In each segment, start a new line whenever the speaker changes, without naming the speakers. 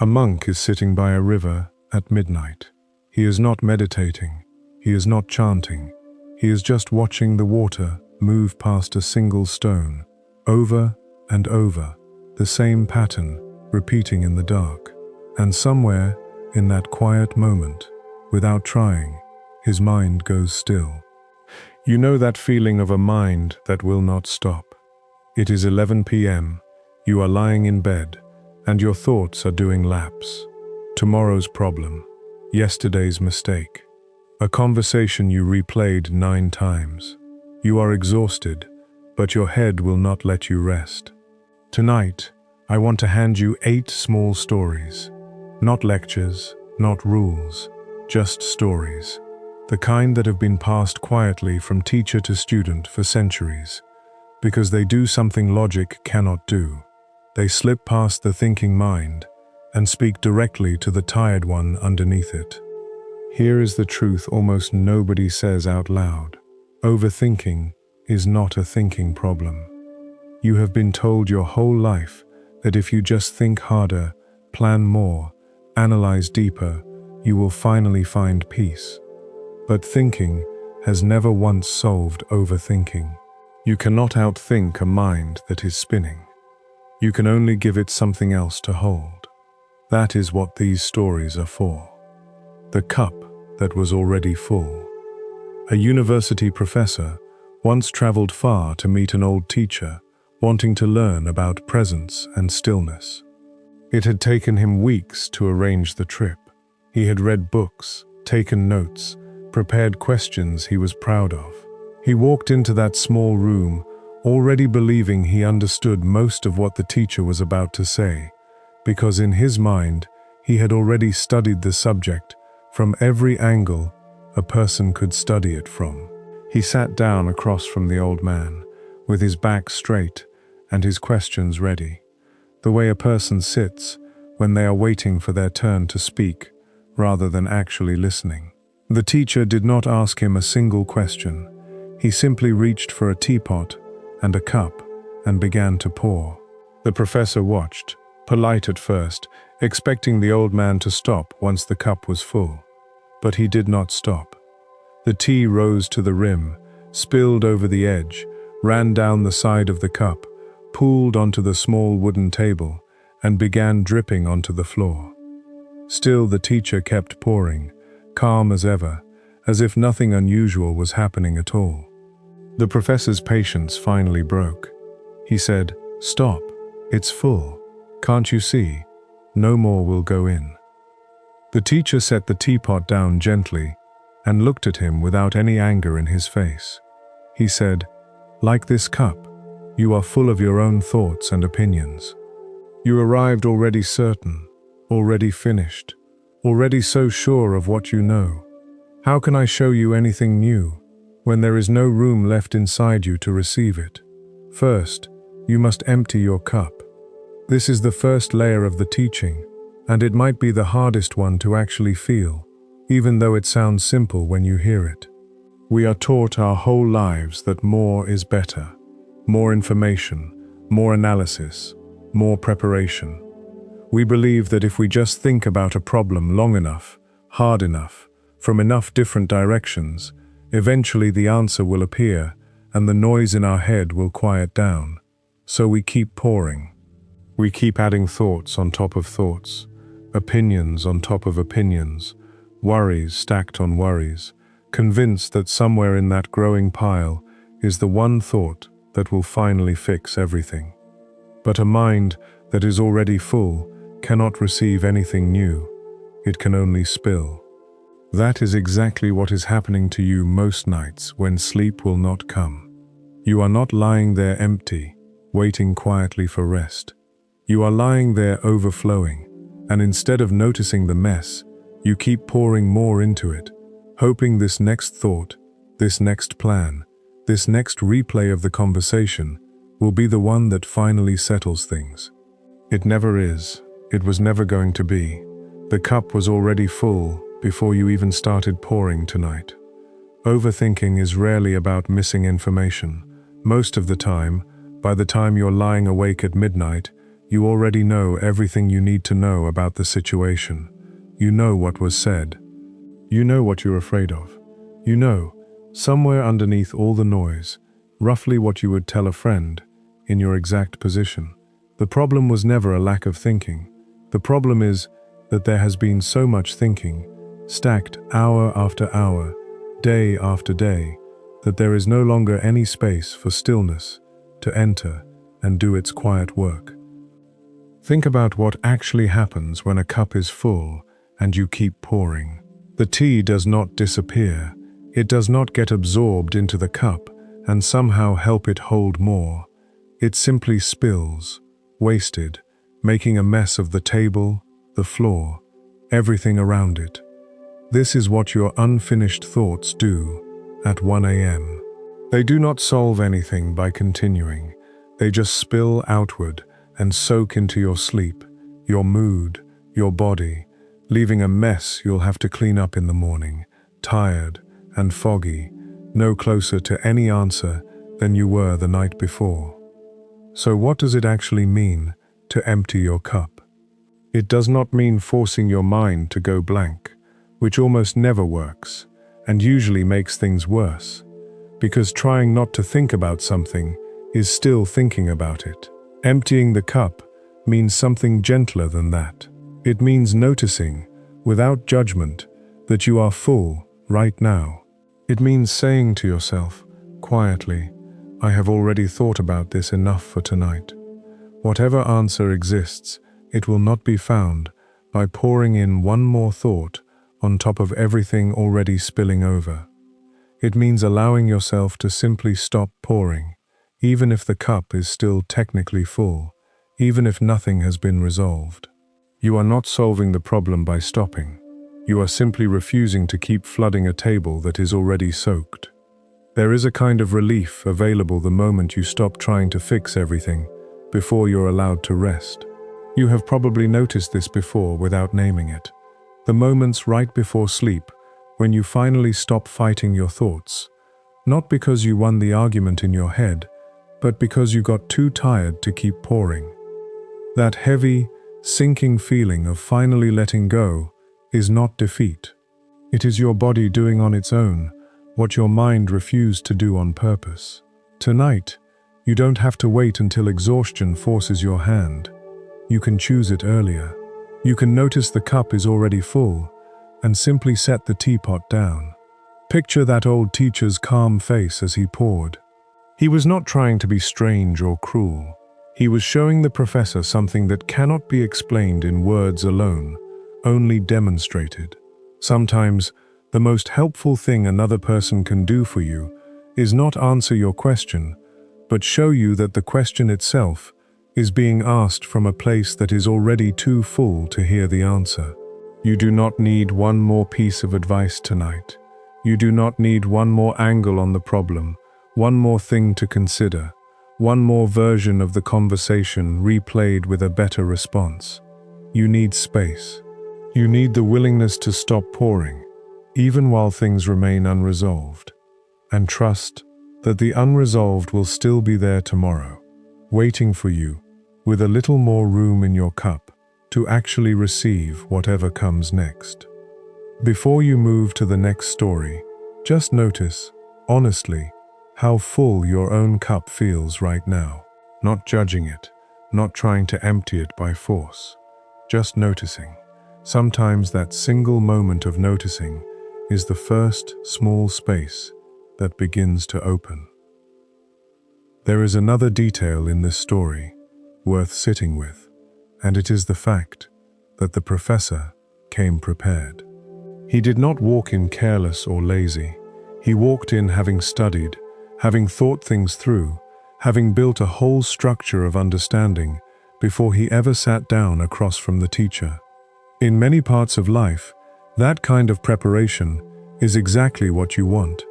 A monk is sitting by a river at midnight. He is not meditating. He is not chanting. He is just watching the water move past a single stone, over and over, the same pattern repeating in the dark. And somewhere in that quiet moment, without trying, his mind goes still. You know that feeling of a mind that will not stop. It is 11 p.m., you are lying in bed, and your thoughts are doing laps. Tomorrow's problem, yesterday's mistake, a conversation you replayed 9 times. You are exhausted, but your head will not let you rest. Tonight, I want to hand you 8 small stories. Not lectures, not rules, just stories. The kind that have been passed quietly from teacher to student for centuries. Because they do something logic cannot do. They slip past the thinking mind and speak directly to the tired one underneath it. Here is the truth almost nobody says out loud. Overthinking is not a thinking problem. You have been told your whole life that if you just think harder, plan more, analyze deeper, you will finally find peace. But thinking has never once solved overthinking. You cannot outthink a mind that is spinning. You can only give it something else to hold. That is what these stories are for. The cup that was already full. A university professor once traveled far to meet an old teacher, wanting to learn about presence and stillness. It had taken him weeks to arrange the trip. He had read books, taken notes, prepared questions he was proud of. He walked into that small room, already believing he understood most of what the teacher was about to say, because in his mind, he had already studied the subject from every angle a person could study it from. He sat down across from the old man, with his back straight and his questions ready, the way a person sits when they are waiting for their turn to speak, rather than actually listening. The teacher did not ask him a single question. He simply reached for a teapot and a cup and began to pour. The professor watched, polite at first, expecting the old man to stop once the cup was full. But he did not stop. The tea rose to the rim, spilled over the edge, ran down the side of the cup, pooled onto the small wooden table, and began dripping onto the floor. Still the teacher kept pouring, calm as ever, as if nothing unusual was happening at all. The professor's patience finally broke. He said, "Stop, it's full. Can't you see? No more will go in." The teacher set the teapot down gently and looked at him without any anger in his face. He said, "Like this cup, you are full of your own thoughts and opinions. You arrived already certain, already finished, already so sure of what you know. How can I show you anything new when there is no room left inside you to receive it? First, you must empty your cup. This is the first layer of the teaching, and it might be the hardest one to actually feel, even though it sounds simple when you hear it. We are taught our whole lives that more is better. More information, more analysis, more preparation. We believe that if we just think about a problem long enough, hard enough, from enough different directions, eventually the answer will appear and the noise in our head will quiet down. So we keep pouring. We keep adding thoughts on top of thoughts, opinions on top of opinions, worries stacked on worries, convinced that somewhere in that growing pile is the one thought that will finally fix everything. But a mind that is already full cannot receive anything new. It can only spill. That is exactly what is happening to you most nights when sleep will not come. You are not lying there empty, waiting quietly for rest. You are lying there overflowing, and instead of noticing the mess, you keep pouring more into it, hoping this next thought, this next plan, this next replay of the conversation will be the one that finally settles things. It never is. It was never going to be. The cup was already full before you even started pouring tonight. Overthinking is rarely about missing information. Most of the time, by the time you're lying awake at midnight, You already know everything you need to know about the situation. You know what was said. You know what you're afraid of. You know, somewhere underneath all the noise, roughly what you would tell a friend, in your exact position. The problem was never a lack of thinking. The problem is that there has been so much thinking, stacked hour after hour, day after day, that there is no longer any space for stillness to enter and do its quiet work. Think about what actually happens when a cup is full and you keep pouring. The tea does not disappear. It does not get absorbed into the cup and somehow help it hold more. It simply spills, wasted, making a mess of the table, the floor, everything around it. This is what your unfinished thoughts do at 1 a.m. They do not solve anything by continuing. They just spill outward and soak into your sleep, your mood, your body, leaving a mess you'll have to clean up in the morning, tired and foggy, no closer to any answer than you were the night before. So what does it actually mean to empty your cup? It does not mean forcing your mind to go blank, which almost never works, and usually makes things worse, because trying not to think about something is still thinking about it. Emptying the cup means something gentler than that. It means noticing, without judgment, that you are full right now. It means saying to yourself, quietly, I have already thought about this enough for tonight. Whatever answer exists, it will not be found by pouring in one more thought on top of everything already spilling over. It means allowing yourself to simply stop pouring, even if the cup is still technically full, even if nothing has been resolved. You are not solving the problem by stopping. You are simply refusing to keep flooding a table that is already soaked. There is a kind of relief available the moment you stop trying to fix everything before you're allowed to rest. You have probably noticed this before without naming it. The moments right before sleep when you finally stop fighting your thoughts, not because you won the argument in your head, but because you got too tired to keep pouring. That heavy, sinking feeling of finally letting go is not defeat. It is your body doing on its own what your mind refused to do on purpose. Tonight, you don't have to wait until exhaustion forces your hand. You can choose it earlier. You can notice the cup is already full and simply set the teapot down. Picture that old teacher's calm face as he poured. He was not trying to be strange or cruel. He was showing the professor something that cannot be explained in words alone, only demonstrated. Sometimes, the most helpful thing another person can do for you is not answer your question, but show you that the question itself is being asked from a place that is already too full to hear the answer. You do not need one more piece of advice tonight. You do not need one more angle on the problem, one more thing to consider, one more version of the conversation replayed with a better response. You need space. You need the willingness to stop pouring, even while things remain unresolved, and trust that the unresolved will still be there tomorrow, waiting for you, with a little more room in your cup to actually receive whatever comes next. Before you move to the next story, just notice, honestly, how full your own cup feels right now. Not judging it, not trying to empty it by force, just noticing. Sometimes that single moment of noticing is the first small space that begins to open. There is another detail in this story worth sitting with, and it is the fact that the professor came prepared. He did not walk in careless or lazy. He walked in having studied, having thought things through, having built a whole structure of understanding before he ever sat down across from the teacher. In many parts of life, that kind of preparation is exactly what you want.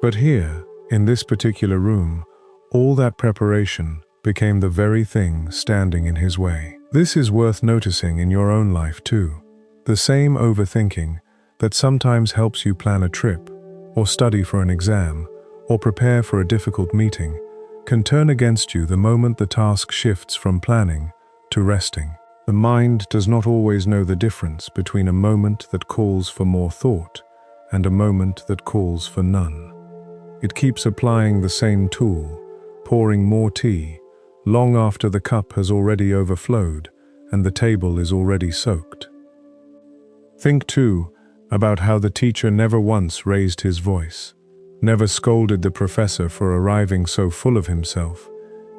But here, in this particular room, all that preparation became the very thing standing in his way. This is worth noticing in your own life too. The same overthinking that sometimes helps you plan a trip, or study for an exam, or prepare for a difficult meeting, can turn against you the moment the task shifts from planning to resting. The mind does not always know the difference between a moment that calls for more thought and a moment that calls for none. It keeps applying the same tool, pouring more tea, long after the cup has already overflowed and the table is already soaked. Think, too, about how the teacher never once raised his voice, never scolded the professor for arriving so full of himself,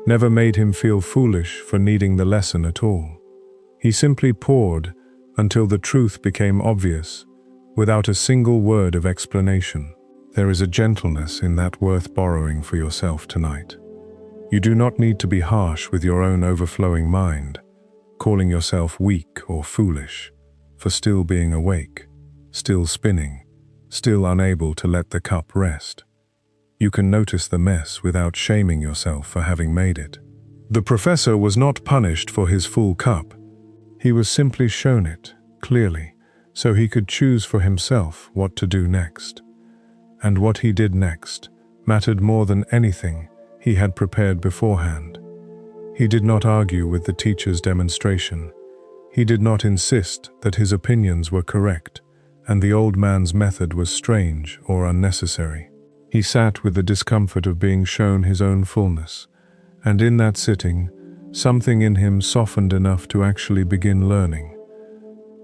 never made him feel foolish for needing the lesson at all. He simply poured until the truth became obvious, without a single word of explanation. There is a gentleness in that worth borrowing for yourself tonight. You do not need to be harsh with your own overflowing mind, calling yourself weak or foolish for still being awake, still spinning, still unable to let the cup rest. You can notice the mess without shaming yourself for having made it. The professor was not punished for his full cup. He was simply shown it, clearly, so he could choose for himself what to do next. And what he did next mattered more than anything he had prepared beforehand. He did not argue with the teacher's demonstration. He did not insist that his opinions were correct, and the old man's method was strange or unnecessary. He sat with the discomfort of being shown his own fullness, and in that sitting, something in him softened enough to actually begin learning.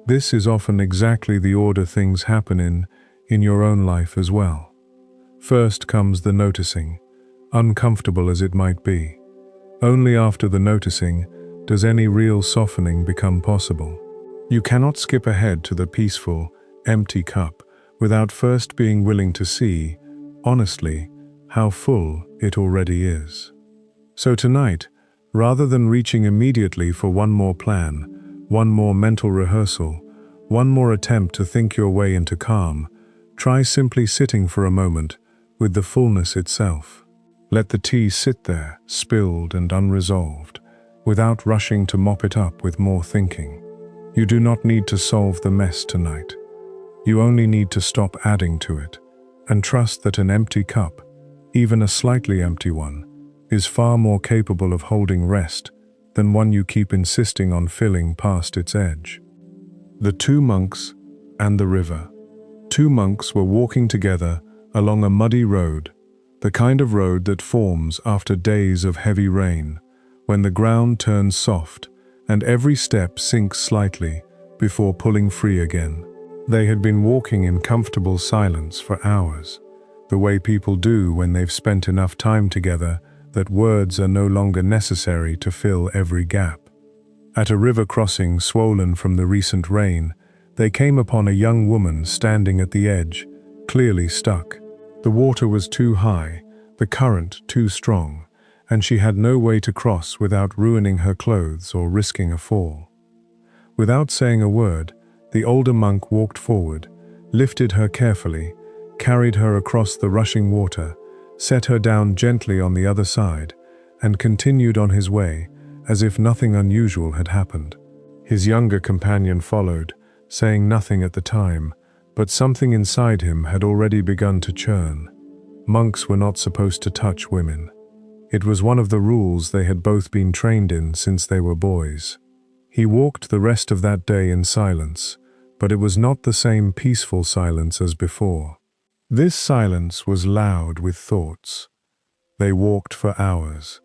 This is often exactly the order things happen in your own life as well. First comes the noticing, uncomfortable as it might be. Only after the noticing does any real softening become possible. You cannot skip ahead to the peaceful, empty cup without first being willing to see, honestly, how full it already is. So tonight, rather than reaching immediately for one more plan, one more mental rehearsal, one more attempt to think your way into calm, try simply sitting for a moment with the fullness itself. Let the tea sit there, spilled and unresolved, without rushing to mop it up with more thinking. You do not need to solve the mess tonight. You only need to stop adding to it, and trust that an empty cup, even a slightly empty one, is far more capable of holding rest than one you keep insisting on filling past its edge. The two monks and the river. Two monks were walking together along a muddy road, the kind of road that forms after days of heavy rain, when the ground turns soft and every step sinks slightly before pulling free again. They had been walking in comfortable silence for hours, the way people do when they've spent enough time together that words are no longer necessary to fill every gap. At a river crossing swollen from the recent rain, they came upon a young woman standing at the edge, clearly stuck. The water was too high, the current too strong, and she had no way to cross without ruining her clothes or risking a fall. Without saying a word, the older monk walked forward, lifted her carefully, carried her across the rushing water, set her down gently on the other side, and continued on his way as if nothing unusual had happened. His younger companion followed, saying nothing at the time, but something inside him had already begun to churn. Monks were not supposed to touch women. It was one of the rules they had both been trained in since they were boys. He walked the rest of that day in silence, but it was not the same peaceful silence as before. This silence was loud with thoughts. They walked for hours.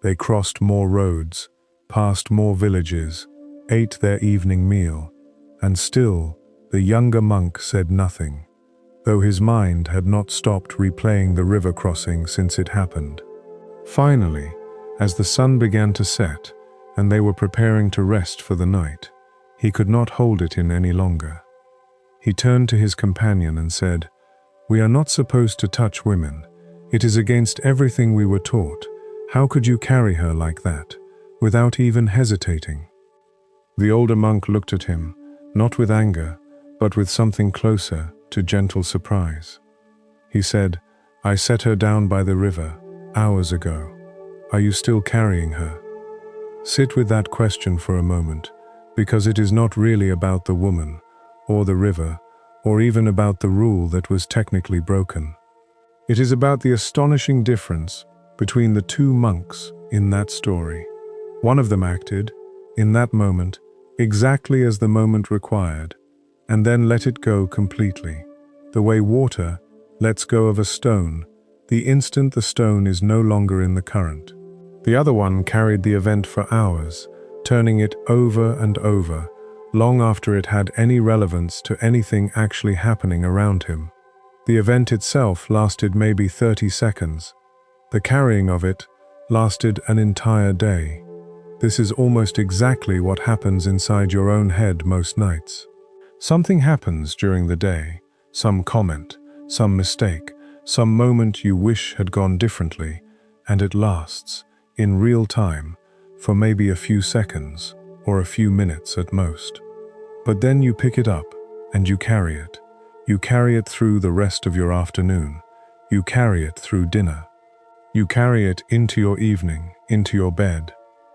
They crossed more roads, passed more villages, ate their evening meal, and still the younger monk said nothing, though his mind had not stopped replaying the river crossing since it happened. Finally, as the sun began to set and they were preparing to rest for the night, he could not hold it in any longer. He turned to his companion and said, "We are not supposed to touch women. It is against everything we were taught. How could you carry her like that, without even hesitating?" The older monk looked at him, not with anger, but with something closer to gentle surprise. He said, "I set her down by the river, hours ago. Are you still carrying her?" Sit with that question for a moment, because it is not really about the woman, or the river, or even about the rule that was technically broken. It is about the astonishing difference between the two monks in that story. One of them acted, in that moment, exactly as the moment required, and then let it go completely. The way water lets go of a stone, the instant the stone is no longer in the current. The other one carried the event for hours, turning it over and over, long after it had any relevance to anything actually happening around him. The event itself lasted maybe 30 seconds. The carrying of it lasted an entire day. This is almost exactly what happens inside your own head most nights. Something happens during the day, some comment, some mistake, some moment you wish had gone differently, and it lasts, in real time, for maybe a few seconds or a few minutes at most. But then you pick it up and you carry it. You carry it through the rest of your afternoon. You carry it through dinner. You carry it into your evening, into your bed,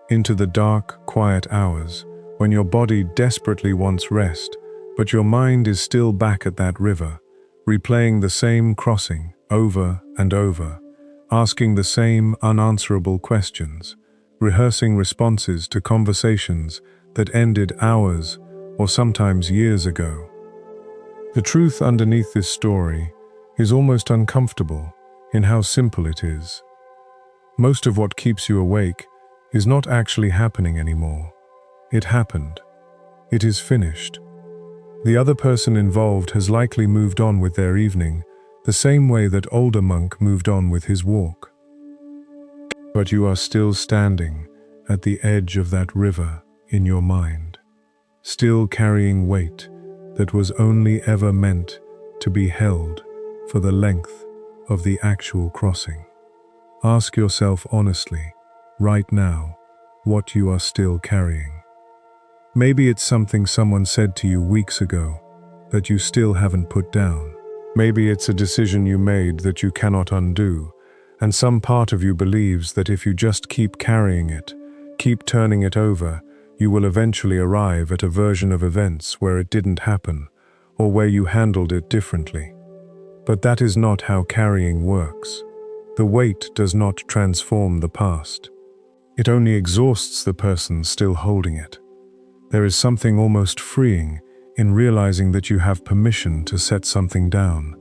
into the dark, quiet hours when your body desperately wants rest, but your mind is still back at that river, replaying the same crossing over and over, asking the same unanswerable questions, rehearsing responses to conversations that ended hours or sometimes years ago. The truth underneath this story is almost uncomfortable in how simple it is. Most of what keeps you awake is not actually happening anymore. It happened. It is finished. The other person involved has likely moved on with their evening, the same way that older monk moved on with his walk. But you are still standing at the edge of that river in your mind, still carrying weight that was only ever meant to be held for the length of the actual crossing. Ask yourself honestly, right now, what you are still carrying. Maybe it's something someone said to you weeks ago that you still haven't put down. Maybe it's a decision you made that you cannot undo, and some part of you believes that if you just keep carrying it, keep turning it over, you will eventually arrive at a version of events where it didn't happen, or where you handled it differently. But that is not how carrying works. The weight does not transform the past. It only exhausts the person still holding it. There is something almost freeing in realizing that you have permission to set something down,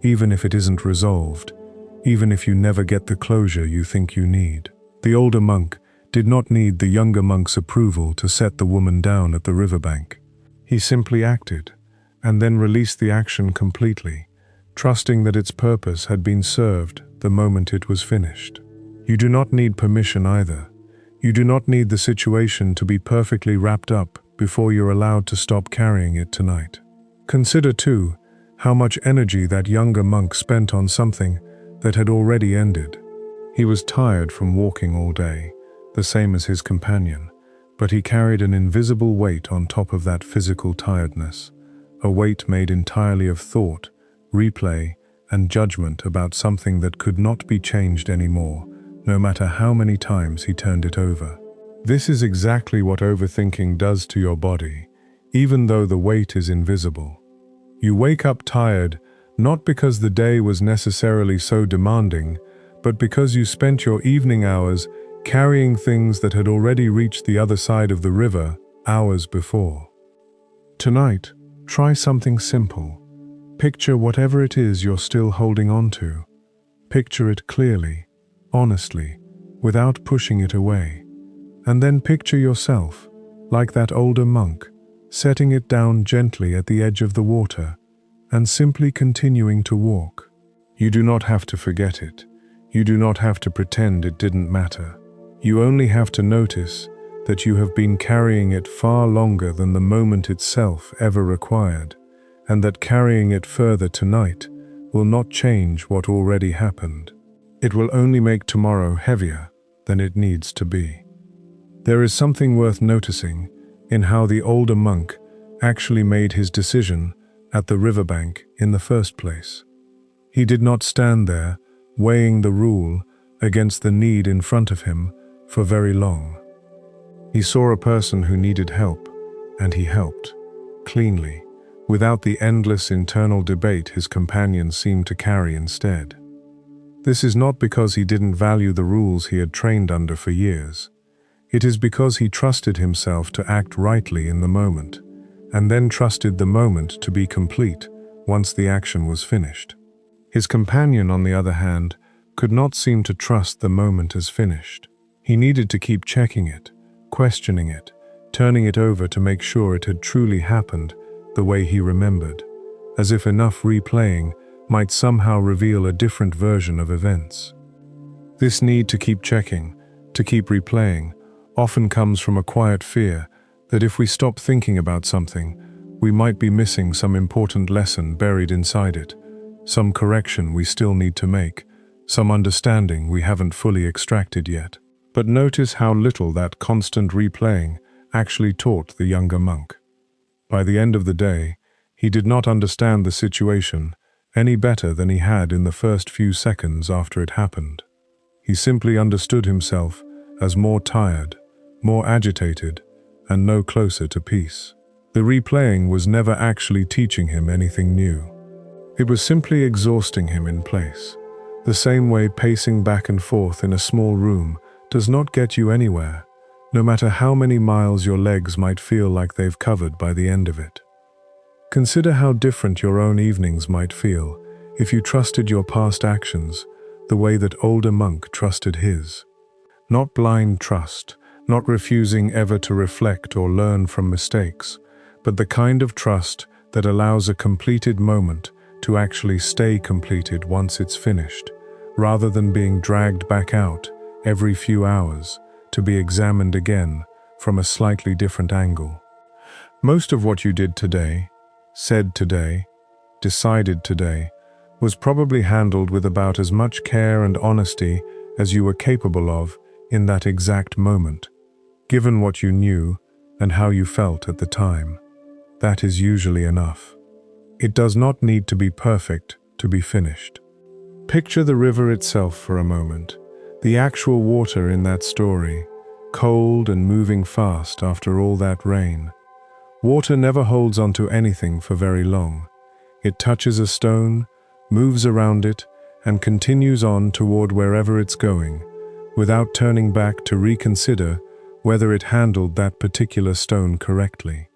even if it isn't resolved, even if you never get the closure you think you need. The older monk did not need the younger monk's approval to set the woman down at the riverbank. He simply acted, and then released the action completely, trusting that its purpose had been served the moment it was finished. You do not need permission either. You do not need the situation to be perfectly wrapped up before you're allowed to stop carrying it tonight. Consider, too, how much energy that younger monk spent on something that had already ended. He was tired from walking all day, the same as his companion, but he carried an invisible weight on top of that physical tiredness, a weight made entirely of thought, replay, and judgment about something that could not be changed anymore, no matter how many times he turned it over. This is exactly what overthinking does to your body, even though the weight is invisible. You wake up tired, not because the day was necessarily so demanding, but because you spent your evening hours carrying things that had already reached the other side of the river hours before. Tonight, try something simple. Picture whatever it is you're still holding on to. Picture it clearly, honestly, without pushing it away. And then picture yourself, like that older monk, setting it down gently at the edge of the water, and simply continuing to walk. You do not have to forget it. You do not have to pretend it didn't matter. You only have to notice that you have been carrying it far longer than the moment itself ever required, and that carrying it further tonight will not change what already happened. It will only make tomorrow heavier than it needs to be. There is something worth noticing in how the older monk actually made his decision at the riverbank in the first place. He did not stand there weighing the rule against the need in front of him for very long. He saw a person who needed help, and he helped, cleanly, without the endless internal debate his companion seemed to carry instead. This is not because he didn't value the rules he had trained under for years. It is because he trusted himself to act rightly in the moment, and then trusted the moment to be complete once the action was finished. His companion, on the other hand, could not seem to trust the moment as finished. He needed to keep checking it, questioning it, turning it over to make sure it had truly happened the way he remembered, as if enough replaying might somehow reveal a different version of events. This need to keep checking, to keep replaying, often comes from a quiet fear that if we stop thinking about something, we might be missing some important lesson buried inside it, some correction we still need to make, some understanding we haven't fully extracted yet. But notice how little that constant replaying actually taught the younger monk. By the end of the day, he did not understand the situation any better than he had in the first few seconds after it happened. He simply understood himself as more tired, more agitated, and no closer to peace. The replaying was never actually teaching him anything new. It was simply exhausting him in place, the same way pacing back and forth in a small room does not get you anywhere, no matter how many miles your legs might feel like they've covered by the end of it. Consider how different your own evenings might feel if you trusted your past actions the way that older monk trusted his. Not blind trust, not refusing ever to reflect or learn from mistakes, but the kind of trust that allows a completed moment to actually stay completed once it's finished, rather than being dragged back out every few hours to be examined again from a slightly different angle. Most of what you did today, said today, decided today, was probably handled with about as much care and honesty as you were capable of in that exact moment, given what you knew and how you felt at the time. That is usually enough. It does not need to be perfect to be finished. Picture the river itself for a moment, the actual water in that story, cold and moving fast after all that rain. Water never holds onto anything for very long. It touches a stone, moves around it, and continues on toward wherever it's going, without turning back to reconsider whether it handled that particular stone correctly.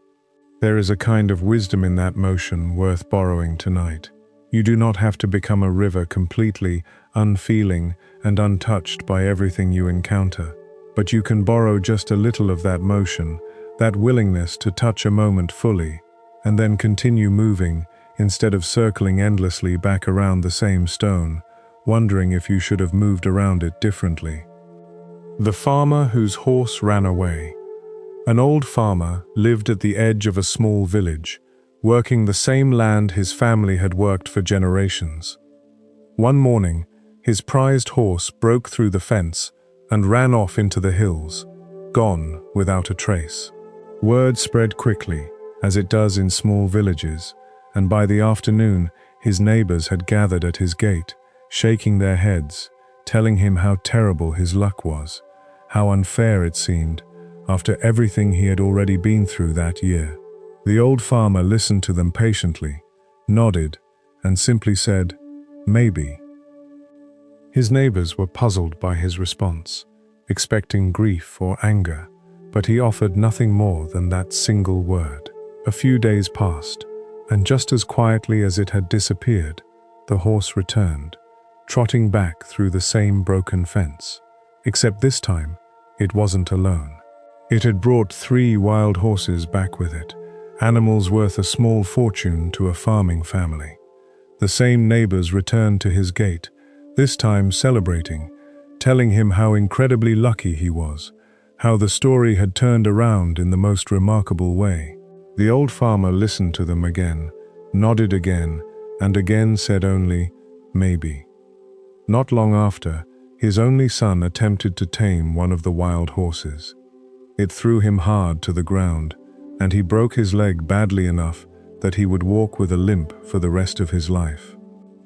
There is a kind of wisdom in that motion worth borrowing tonight. You do not have to become a river completely unfeeling and untouched by everything you encounter, but you can borrow just a little of that motion, that willingness to touch a moment fully, and then continue moving instead of circling endlessly back around the same stone, wondering if you should have moved around it differently. The farmer whose horse ran away. An old farmer lived at the edge of a small village, working the same land his family had worked for generations. One morning, his prized horse broke through the fence and ran off into the hills, gone without a trace. Word spread quickly, as it does in small villages, and by the afternoon his neighbors had gathered at his gate, shaking their heads, telling him how terrible his luck was, how unfair it seemed, after everything he had already been through that year. The old farmer listened to them patiently, nodded, and simply said, "Maybe." His neighbors were puzzled by his response, expecting grief or anger, but he offered nothing more than that single word. A few days passed, and just as quietly as it had disappeared, the horse returned, trotting back through the same broken fence. Except this time, it wasn't alone. It had brought 3 wild horses back with it, animals worth a small fortune to a farming family. The same neighbors returned to his gate, this time celebrating, telling him how incredibly lucky he was, how the story had turned around in the most remarkable way. The old farmer listened to them again, nodded again, and again said only, "Maybe." Not long after, his only son attempted to tame one of the wild horses. It threw him hard to the ground, and he broke his leg badly enough that he would walk with a limp for the rest of his life.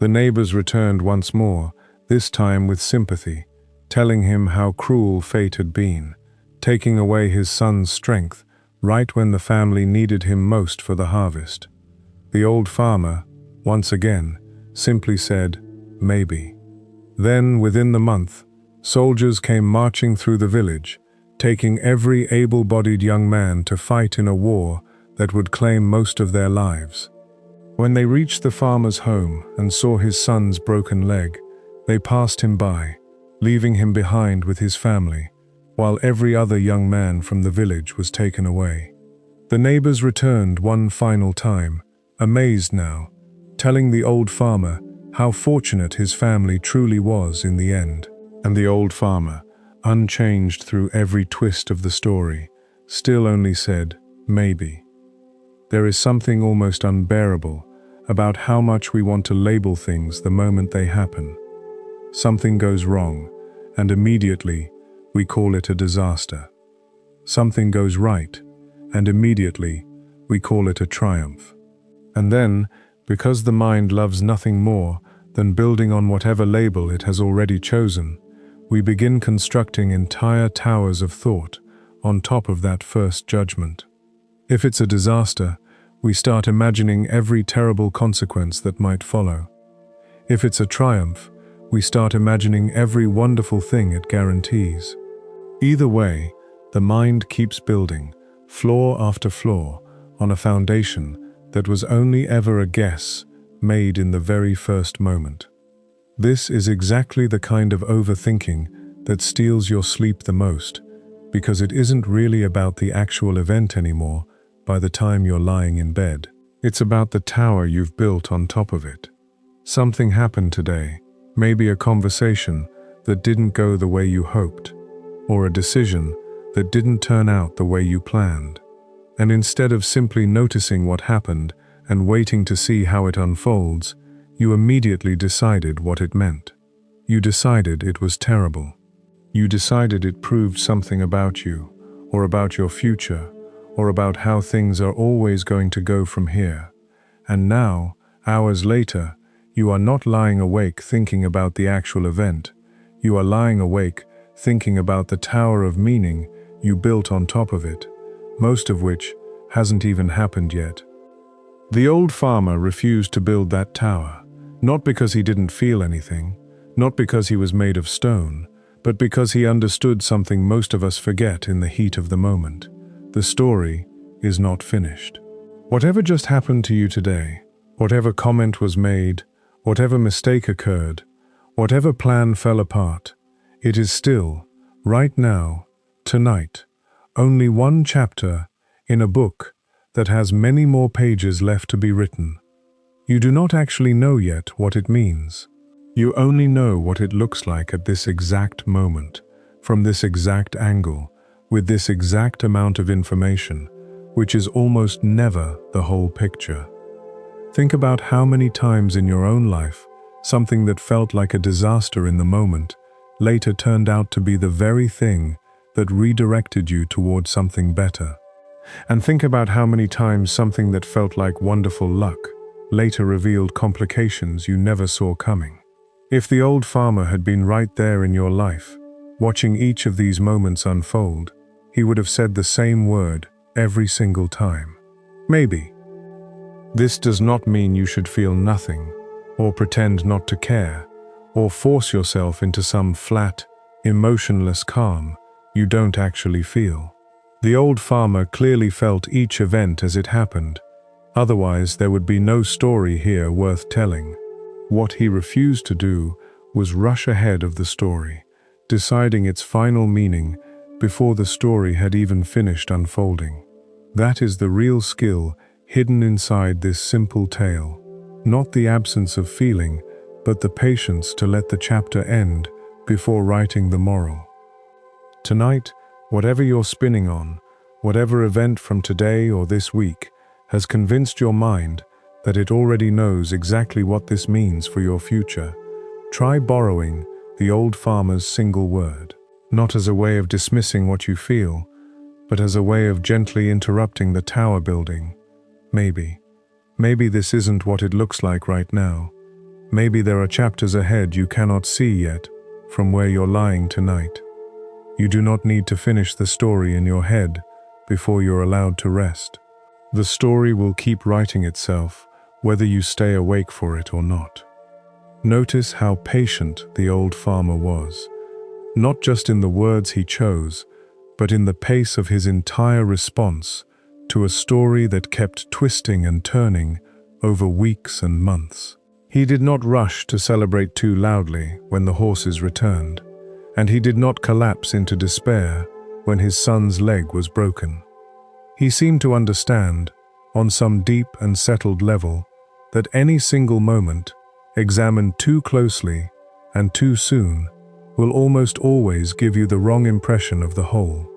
The neighbors returned once more, this time with sympathy, telling him how cruel fate had been, taking away his son's strength right when the family needed him most for the harvest. The old farmer, once again, simply said, "Maybe." Then, within the month, soldiers came marching through the village, taking every able-bodied young man to fight in a war that would claim most of their lives. When they reached the farmer's home and saw his son's broken leg, they passed him by, leaving him behind with his family, while every other young man from the village was taken away. The neighbors returned one final time, amazed now, telling the old farmer how fortunate his family truly was in the end. And the old farmer, unchanged through every twist of the story, still only said, "Maybe." There is something almost unbearable about how much we want to label things the moment they happen. Something goes wrong, and immediately we call it a disaster. Something goes right, and immediately we call it a triumph. And then, because the mind loves nothing more than building on whatever label it has already chosen, we begin constructing entire towers of thought on top of that first judgment. If it's a disaster, we start imagining every terrible consequence that might follow. If it's a triumph, we start imagining every wonderful thing it guarantees. Either way, the mind keeps building, floor after floor, on a foundation that was only ever a guess made in the very first moment. This is exactly the kind of overthinking that steals your sleep the most, because it isn't really about the actual event anymore by the time you're lying in bed. It's about the tower you've built on top of it. Something happened today, maybe a conversation that didn't go the way you hoped, or a decision that didn't turn out the way you planned. And instead of simply noticing what happened and waiting to see how it unfolds, you immediately decided what it meant. You decided it was terrible. You decided it proved something about you, or about your future, or about how things are always going to go from here. And now, hours later, you are not lying awake thinking about the actual event. You are lying awake thinking about the tower of meaning you built on top of it, most of which hasn't even happened yet. The old farmer refused to build that tower, not because he didn't feel anything, not because he was made of stone, but because he understood something most of us forget in the heat of the moment. The story is not finished. Whatever just happened to you today, whatever comment was made, whatever mistake occurred, whatever plan fell apart, it is still, right now, tonight, only one chapter in a book that has many more pages left to be written. You do not actually know yet what it means. You only know what it looks like at this exact moment, from this exact angle, with this exact amount of information, which is almost never the whole picture. Think about how many times in your own life something that felt like a disaster in the moment later turned out to be the very thing that redirected you toward something better. And think about how many times something that felt like wonderful luck later revealed complications you never saw coming. If the old farmer had been right there in your life, watching each of these moments unfold, he would have said the same word every single time. Maybe. This does not mean you should feel nothing, or pretend not to care, or force yourself into some flat, emotionless calm you don't actually feel. The old farmer clearly felt each event as it happened, otherwise there would be no story here worth telling. What he refused to do was rush ahead of the story, deciding its final meaning before the story had even finished unfolding. That is the real skill hidden inside this simple tale, not the absence of feeling, but the patience to let the chapter end before writing the moral. Tonight, whatever you're spinning on, whatever event from today or this week has convinced your mind that it already knows exactly what this means for your future, try borrowing the old farmer's single word, not as a way of dismissing what you feel, but as a way of gently interrupting the tower building. Maybe this isn't what it looks like right now. Maybe there are chapters ahead you cannot see yet from where you're lying tonight. You do not need to finish the story in your head before you're allowed to rest. The story will keep writing itself whether you stay awake for it or not. Notice how patient the old farmer was, not just in the words he chose, but in the pace of his entire response to a story that kept twisting and turning over weeks and months. He did not rush to celebrate too loudly when the horses returned, and he did not collapse into despair when his son's leg was broken. He seemed to understand, on some deep and settled level, that any single moment, examined too closely and too soon, will almost always give you the wrong impression of the whole.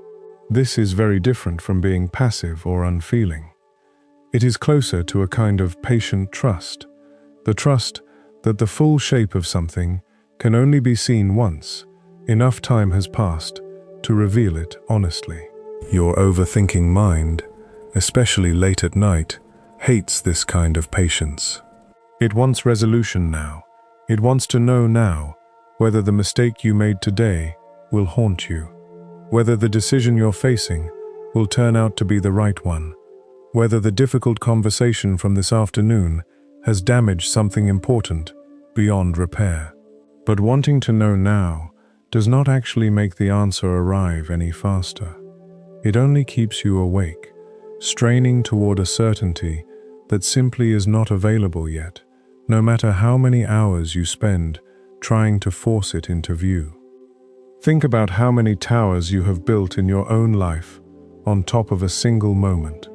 This is very different from being passive or unfeeling. It is closer to a kind of patient trust, the trust that the full shape of something can only be seen once. Enough time has passed to reveal it honestly. Your overthinking mind, especially late at night, hates this kind of patience. It wants resolution now. It wants to know now whether the mistake you made today will haunt you, whether the decision you're facing will turn out to be the right one, whether the difficult conversation from this afternoon has damaged something important beyond repair. But wanting to know now does not actually make the answer arrive any faster. It only keeps you awake, straining toward a certainty that simply is not available yet, no matter how many hours you spend trying to force it into view. Think about how many towers you have built in your own life on top of a single moment,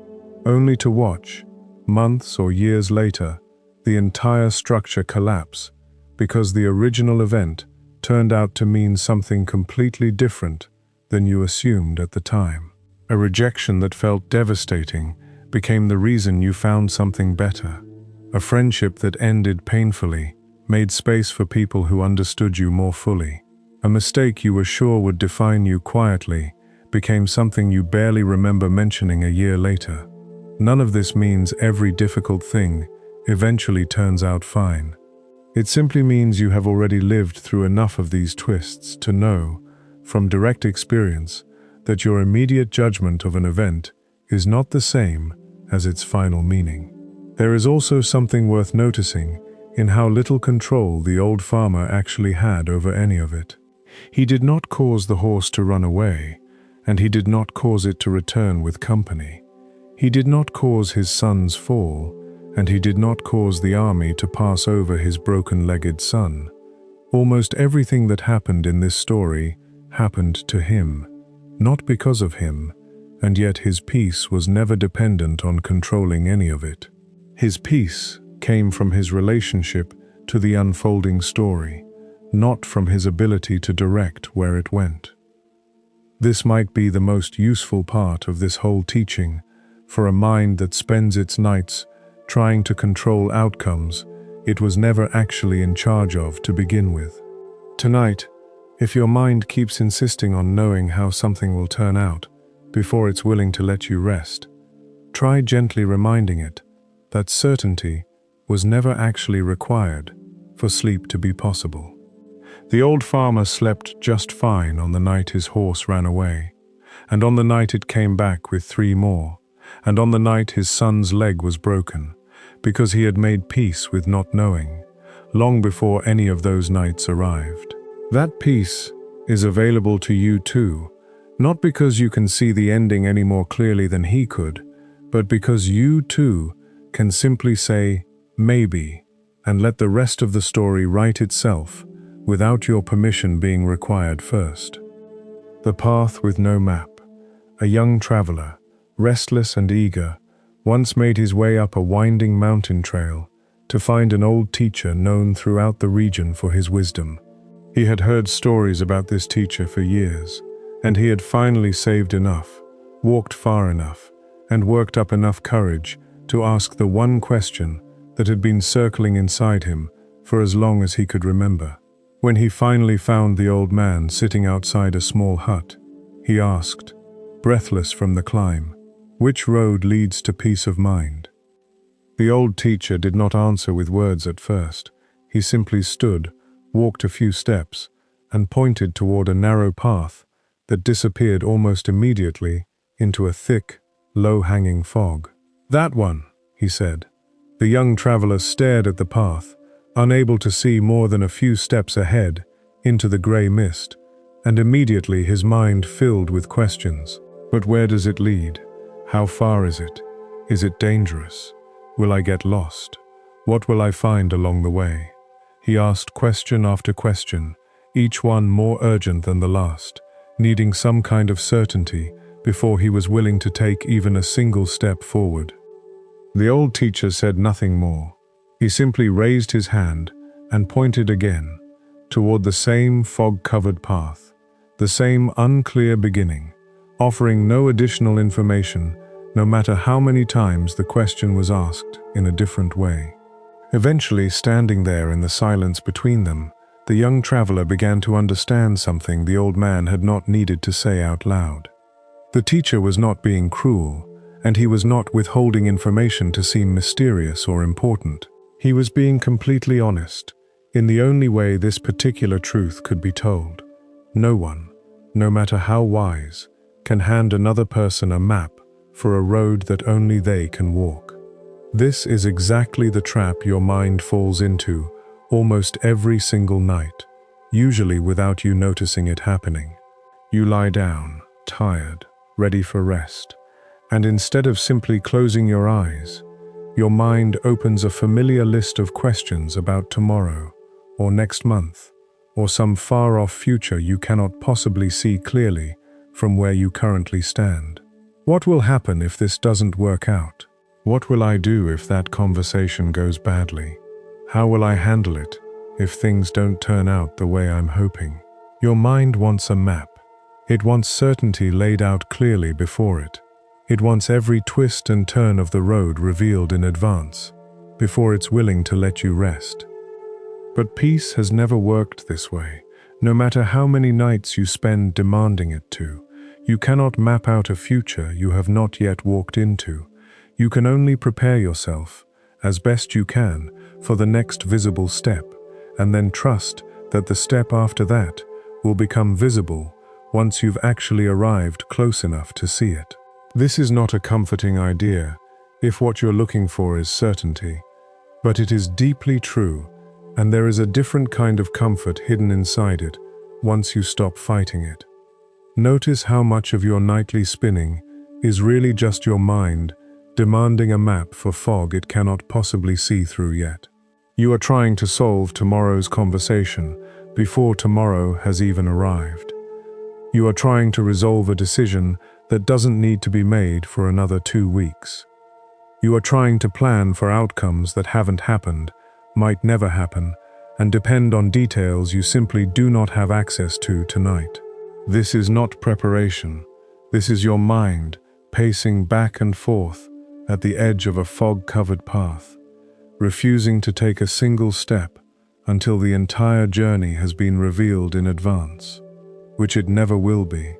only to watch, months or years later, the entire structure collapse because the original event turned out to mean something completely different than you assumed at the time. A rejection that felt devastating became the reason you found something better. A friendship that ended painfully made space for people who understood you more fully. A mistake you were sure would define you quietly became something you barely remember mentioning a year later. None of this means every difficult thing eventually turns out fine. It simply means you have already lived through enough of these twists to know, from direct experience, that your immediate judgment of an event is not the same as its final meaning. There is also something worth noticing in how little control the old farmer actually had over any of it. He did not cause the horse to run away, and he did not cause it to return with company. He did not cause his son's fall, and he did not cause the army to pass over his broken-legged son. Almost everything that happened in this story happened to him, not because of him, and yet his peace was never dependent on controlling any of it. His peace came from his relationship to the unfolding story, not from his ability to direct where it went. This might be the most useful part of this whole teaching for a mind that spends its nights trying to control outcomes it was never actually in charge of to begin with. Tonight, if your mind keeps insisting on knowing how something will turn out before it's willing to let you rest, try gently reminding it that certainty was never actually required for sleep to be possible. The old farmer slept just fine on the night his horse ran away, and on the night it came back with 3 more, and on the night his son's leg was broken, because he had made peace with not knowing, long before any of those nights arrived. That peace is available to you too, not because you can see the ending any more clearly than he could, but because you too can simply say, maybe, and let the rest of the story write itself without your permission being required first. The path with no map. A young traveler, restless and eager, once made his way up a winding mountain trail to find an old teacher known throughout the region for his wisdom. He had heard stories about this teacher for years, and he had finally saved enough, walked far enough, and worked up enough courage to ask the one question that had been circling inside him for as long as he could remember. When he finally found the old man sitting outside a small hut, he asked, breathless from the climb, "Which road leads to peace of mind?" The old teacher did not answer with words at first. He simply stood, walked a few steps, and pointed toward a narrow path that disappeared almost immediately into a thick, low-hanging fog. "That one," he said. The young traveler stared at the path, unable to see more than a few steps ahead into the gray mist, and immediately his mind filled with questions. But where does it lead? How far is it? Is it dangerous? Will I get lost? What will I find along the way? He asked question after question, each one more urgent than the last, needing some kind of certainty before he was willing to take even a single step forward. The old teacher said nothing more. He simply raised his hand and pointed again toward the same fog-covered path, the same unclear beginning, offering no additional information, no matter how many times the question was asked in a different way. Eventually, standing there in the silence between them, the young traveler began to understand something the old man had not needed to say out loud. The teacher was not being cruel, and he was not withholding information to seem mysterious or important. He was being completely honest, in the only way this particular truth could be told. No one, no matter how wise, can hand another person a map for a road that only they can walk. This is exactly the trap your mind falls into almost every single night, usually without you noticing it happening. You lie down, tired, ready for rest, and instead of simply closing your eyes, your mind opens a familiar list of questions about tomorrow, or next month, or some far-off future you cannot possibly see clearly from where you currently stand. What will happen if this doesn't work out? What will I do if that conversation goes badly? How will I handle it if things don't turn out the way I'm hoping? Your mind wants a map. It wants certainty laid out clearly before it. It wants every twist and turn of the road revealed in advance, before it's willing to let you rest. But peace has never worked this way. No matter how many nights you spend demanding it to, you cannot map out a future you have not yet walked into. You can only prepare yourself, as best you can, for the next visible step, and then trust that the step after that will become visible once you've actually arrived close enough to see it. This is not a comforting idea if what you're looking for is certainty, but it is deeply true, and there is a different kind of comfort hidden inside it once you stop fighting it. Notice how much of your nightly spinning is really just your mind demanding a map for fog it cannot possibly see through yet. You are trying to solve tomorrow's conversation before tomorrow has even arrived. You are trying to resolve a decision that doesn't need to be made for another 2 weeks. You are trying to plan for outcomes that haven't happened, might never happen, and depend on details you simply do not have access to tonight. This is not preparation. This is your mind pacing back and forth at the edge of a fog-covered path, refusing to take a single step until the entire journey has been revealed in advance, which it never will be,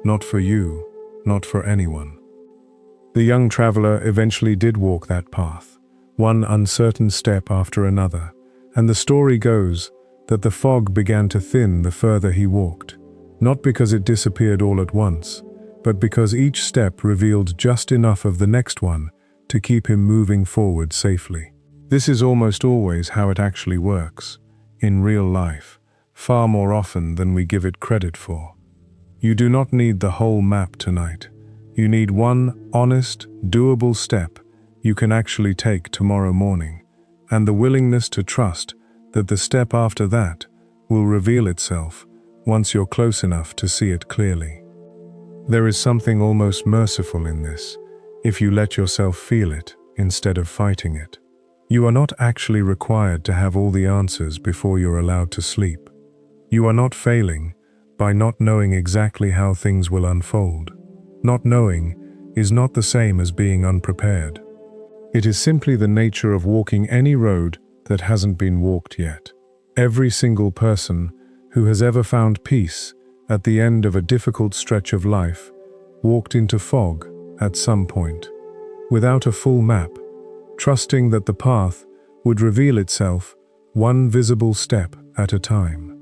not for you, not for anyone. The young traveler eventually did walk that path, one uncertain step after another, and the story goes that the fog began to thin the further he walked, not because it disappeared all at once, but because each step revealed just enough of the next one to keep him moving forward safely. This is almost always how it actually works, in real life, far more often than we give it credit for. You do not need the whole map tonight. You need one honest, doable step you can actually take tomorrow morning, and the willingness to trust that the step after that will reveal itself once you're close enough to see it clearly. There is something almost merciful in this, if you let yourself feel it instead of fighting it. You are not actually required to have all the answers before you're allowed to sleep. You are not failing by not knowing exactly how things will unfold. Not knowing is not the same as being unprepared. It is simply the nature of walking any road that hasn't been walked yet. Every single person who has ever found peace at the end of a difficult stretch of life walked into fog at some point, without a full map, trusting that the path would reveal itself one visible step at a time.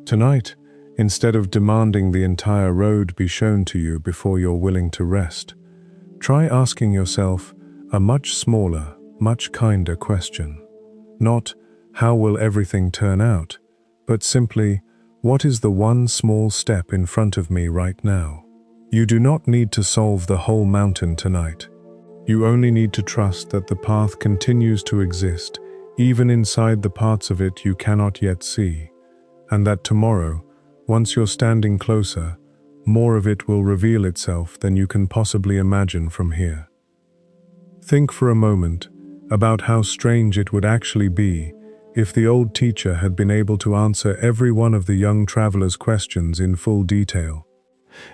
Tonight, instead of demanding the entire road be shown to you before you're willing to rest, try asking yourself a much smaller, much kinder question. Not, how will everything turn out, but simply, What is the one small step in front of me right now? You do not need to solve the whole mountain tonight. You only need to trust that the path continues to exist, even inside the parts of it you cannot yet see, and that tomorrow, once you're standing closer, more of it will reveal itself than you can possibly imagine from here. Think for a moment about how strange it would actually be if the old teacher had been able to answer every one of the young traveler's questions in full detail.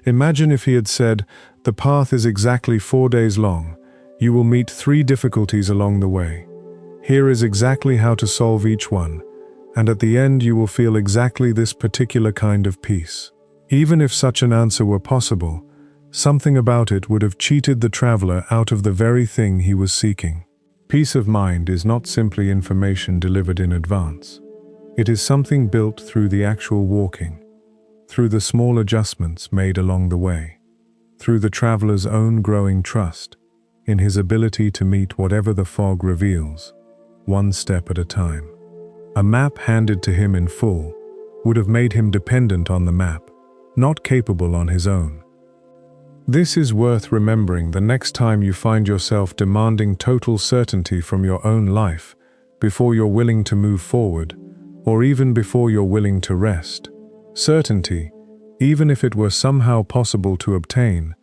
Imagine if he had said, "The path is exactly 4 days long. You will meet 3 difficulties along the way. Here is exactly how to solve each one, and at the end you will feel exactly this particular kind of peace." Even if such an answer were possible, something about it would have cheated the traveler out of the very thing he was seeking. Peace of mind is not simply information delivered in advance. It is something built through the actual walking, through the small adjustments made along the way, through the traveler's own growing trust in his ability to meet whatever the fog reveals, one step at a time. A map handed to him in full would have made him dependent on the map, not capable on his own. This is worth remembering the next time you find yourself demanding total certainty from your own life before you're willing to move forward, or even before you're willing to rest. Certainty, even if it were somehow possible to obtain,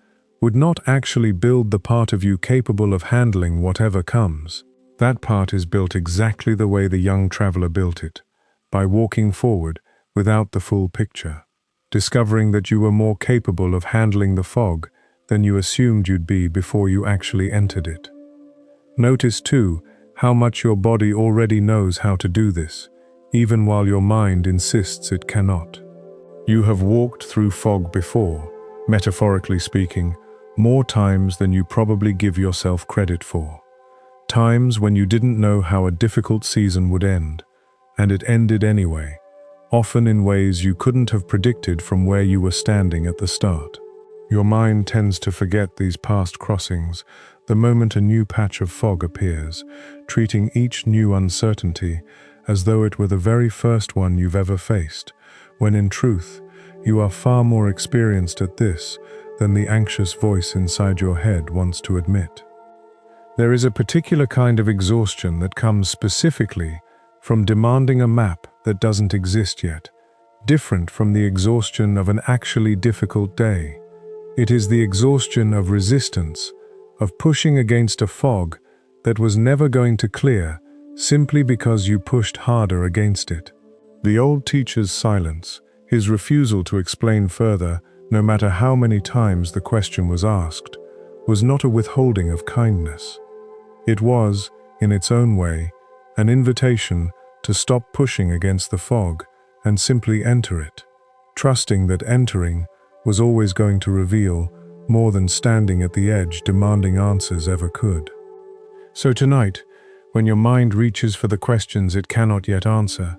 would not actually build the part of you capable of handling whatever comes. That part is built exactly the way the young traveler built it, by walking forward without the full picture, discovering that you were more capable of handling the fog than you assumed you'd be before you actually entered it. Notice too how much your body already knows how to do this, even while your mind insists it cannot. You have walked through fog before, metaphorically speaking, more times than you probably give yourself credit for. Times when you didn't know how a difficult season would end, and it ended anyway, often in ways you couldn't have predicted from where you were standing at the start. Your mind tends to forget these past crossings the moment a new patch of fog appears, treating each new uncertainty as though it were the very first one you've ever faced, when in truth, you are far more experienced at this than the anxious voice inside your head wants to admit. There is a particular kind of exhaustion that comes specifically from demanding a map that doesn't exist yet, different from the exhaustion of an actually difficult day. It is the exhaustion of resistance, of pushing against a fog that was never going to clear simply because you pushed harder against it. The old teacher's silence, his refusal to explain further, no matter how many times the question was asked, was not a withholding of kindness. It was, in its own way, an invitation to stop pushing against the fog and simply enter it, trusting that entering was always going to reveal more than standing at the edge demanding answers ever could. So tonight, when your mind reaches for the questions it cannot yet answer,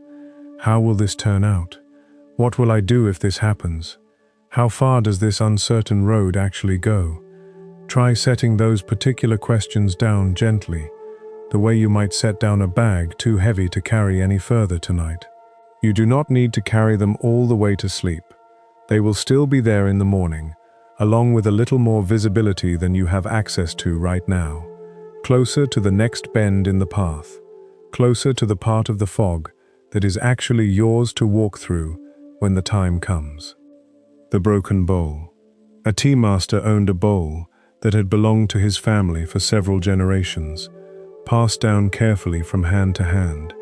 how will this turn out? What will I do if this happens? How far does this uncertain road actually go? Try setting those particular questions down gently, the way you might set down a bag too heavy to carry any further tonight. You do not need to carry them all the way to sleep. They will still be there in the morning, along with a little more visibility than you have access to right now, closer to the next bend in the path, closer to the part of the fog that is actually yours to walk through when the time comes. The broken bowl. A tea master owned a bowl that had belonged to his family for several generations, passed down carefully from hand to hand,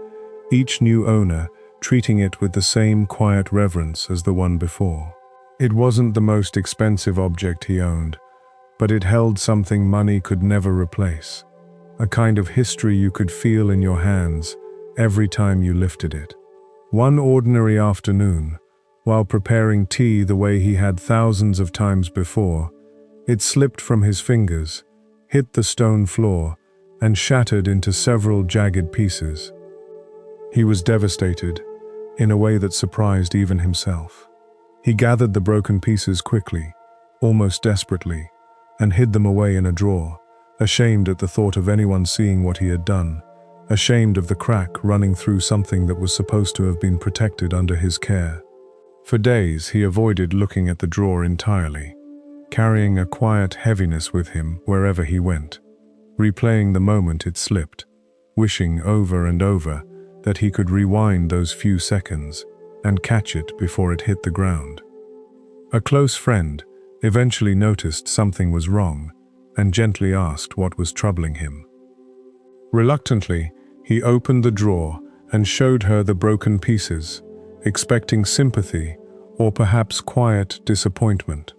each new owner treating it with the same quiet reverence as the one before. It wasn't the most expensive object he owned, but it held something money could never replace, a kind of history you could feel in your hands every time you lifted it. One ordinary afternoon, while preparing tea the way he had thousands of times before, it slipped from his fingers, hit the stone floor, and shattered into several jagged pieces. He was devastated, in a way that surprised even himself. He gathered the broken pieces quickly, almost desperately, and hid them away in a drawer, ashamed at the thought of anyone seeing what he had done, ashamed of the crack running through something that was supposed to have been protected under his care. For days he avoided looking at the drawer entirely, carrying a quiet heaviness with him wherever he went, replaying the moment it slipped, wishing over and over that he could rewind those few seconds and catch it before it hit the ground. A close friend eventually noticed something was wrong and gently asked what was troubling him. Reluctantly, he opened the drawer and showed her the broken pieces, expecting sympathy or perhaps quiet disappointment.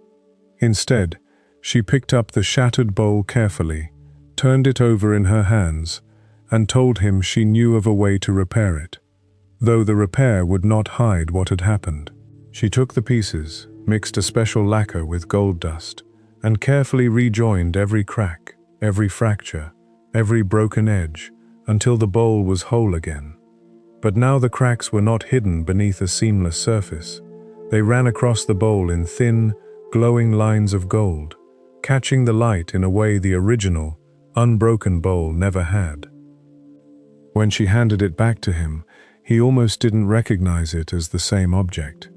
Instead, she picked up the shattered bowl carefully, turned it over in her hands, and told him she knew of a way to repair it, though the repair would not hide what had happened. She took the pieces, mixed a special lacquer with gold dust, and carefully rejoined every crack, every fracture, every broken edge, until the bowl was whole again. But now the cracks were not hidden beneath a seamless surface. They ran across the bowl in thin, glowing lines of gold, catching the light in a way the original, unbroken bowl never had. When she handed it back to him, he almost didn't recognize it as the same object.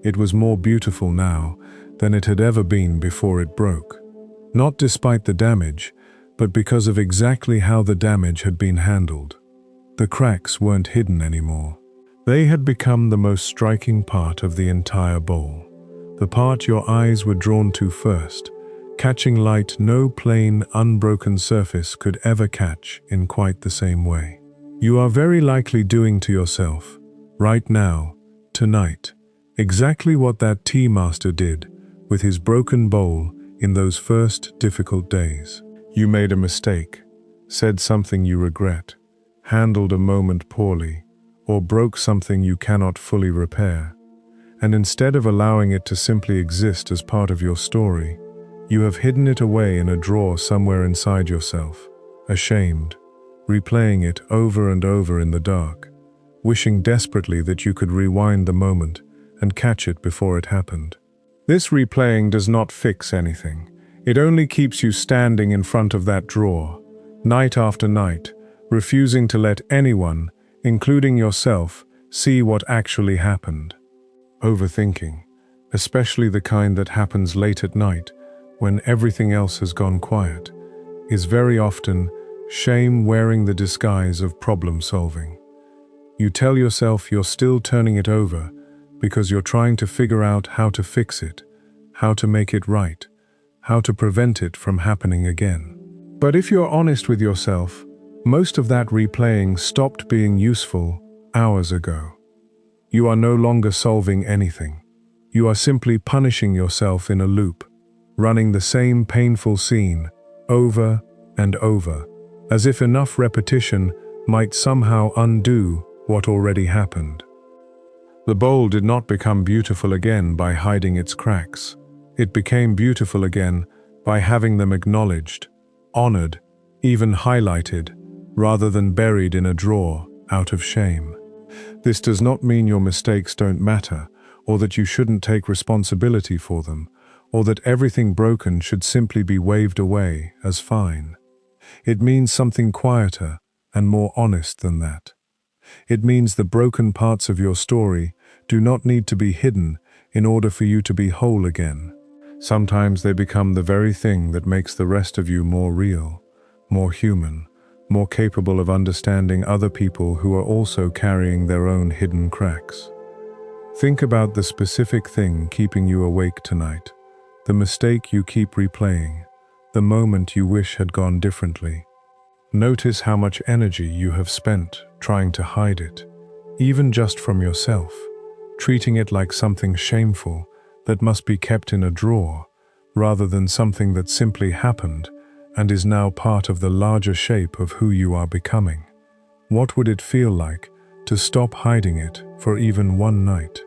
It was more beautiful now than it had ever been before it broke. Not despite the damage, but because of exactly how the damage had been handled. The cracks weren't hidden anymore. They had become the most striking part of the entire bowl, the part your eyes were drawn to first, catching light no plain, unbroken surface could ever catch in quite the same way. You are very likely doing to yourself, right now, tonight, exactly what that tea master did with his broken bowl in those first difficult days. You made a mistake, said something you regret, handled a moment poorly, or broke something you cannot fully repair. And instead of allowing it to simply exist as part of your story, you have hidden it away in a drawer somewhere inside yourself, ashamed, replaying it over and over in the dark, wishing desperately that you could rewind the moment and catch it before it happened. This replaying does not fix anything. It only keeps you standing in front of that drawer, night after night, refusing to let anyone, including yourself, see what actually happened. Overthinking, especially the kind that happens late at night when everything else has gone quiet, is very often shame wearing the disguise of problem solving. You tell yourself you're still turning it over because you're trying to figure out how to fix it, how to make it right, how to prevent it from happening again. But if you're honest with yourself, most of that replaying stopped being useful hours ago. You are no longer solving anything. You are simply punishing yourself in a loop, running the same painful scene over and over, as if enough repetition might somehow undo what already happened. The bowl did not become beautiful again by hiding its cracks. It became beautiful again by having them acknowledged, honored, even highlighted, rather than buried in a drawer out of shame. This does not mean your mistakes don't matter, or that you shouldn't take responsibility for them, or that everything broken should simply be waved away as fine. It means something quieter and more honest than that. It means the broken parts of your story do not need to be hidden in order for you to be whole again. Sometimes they become the very thing that makes the rest of you more real, more human, more capable of understanding other people who are also carrying their own hidden cracks. Think about the specific thing keeping you awake tonight, the mistake you keep replaying, the moment you wish had gone differently. Notice how much energy you have spent trying to hide it, even just from yourself, treating it like something shameful that must be kept in a drawer, rather than something that simply happened and is now part of the larger shape of who you are becoming. What would it feel like to stop hiding it for even one night?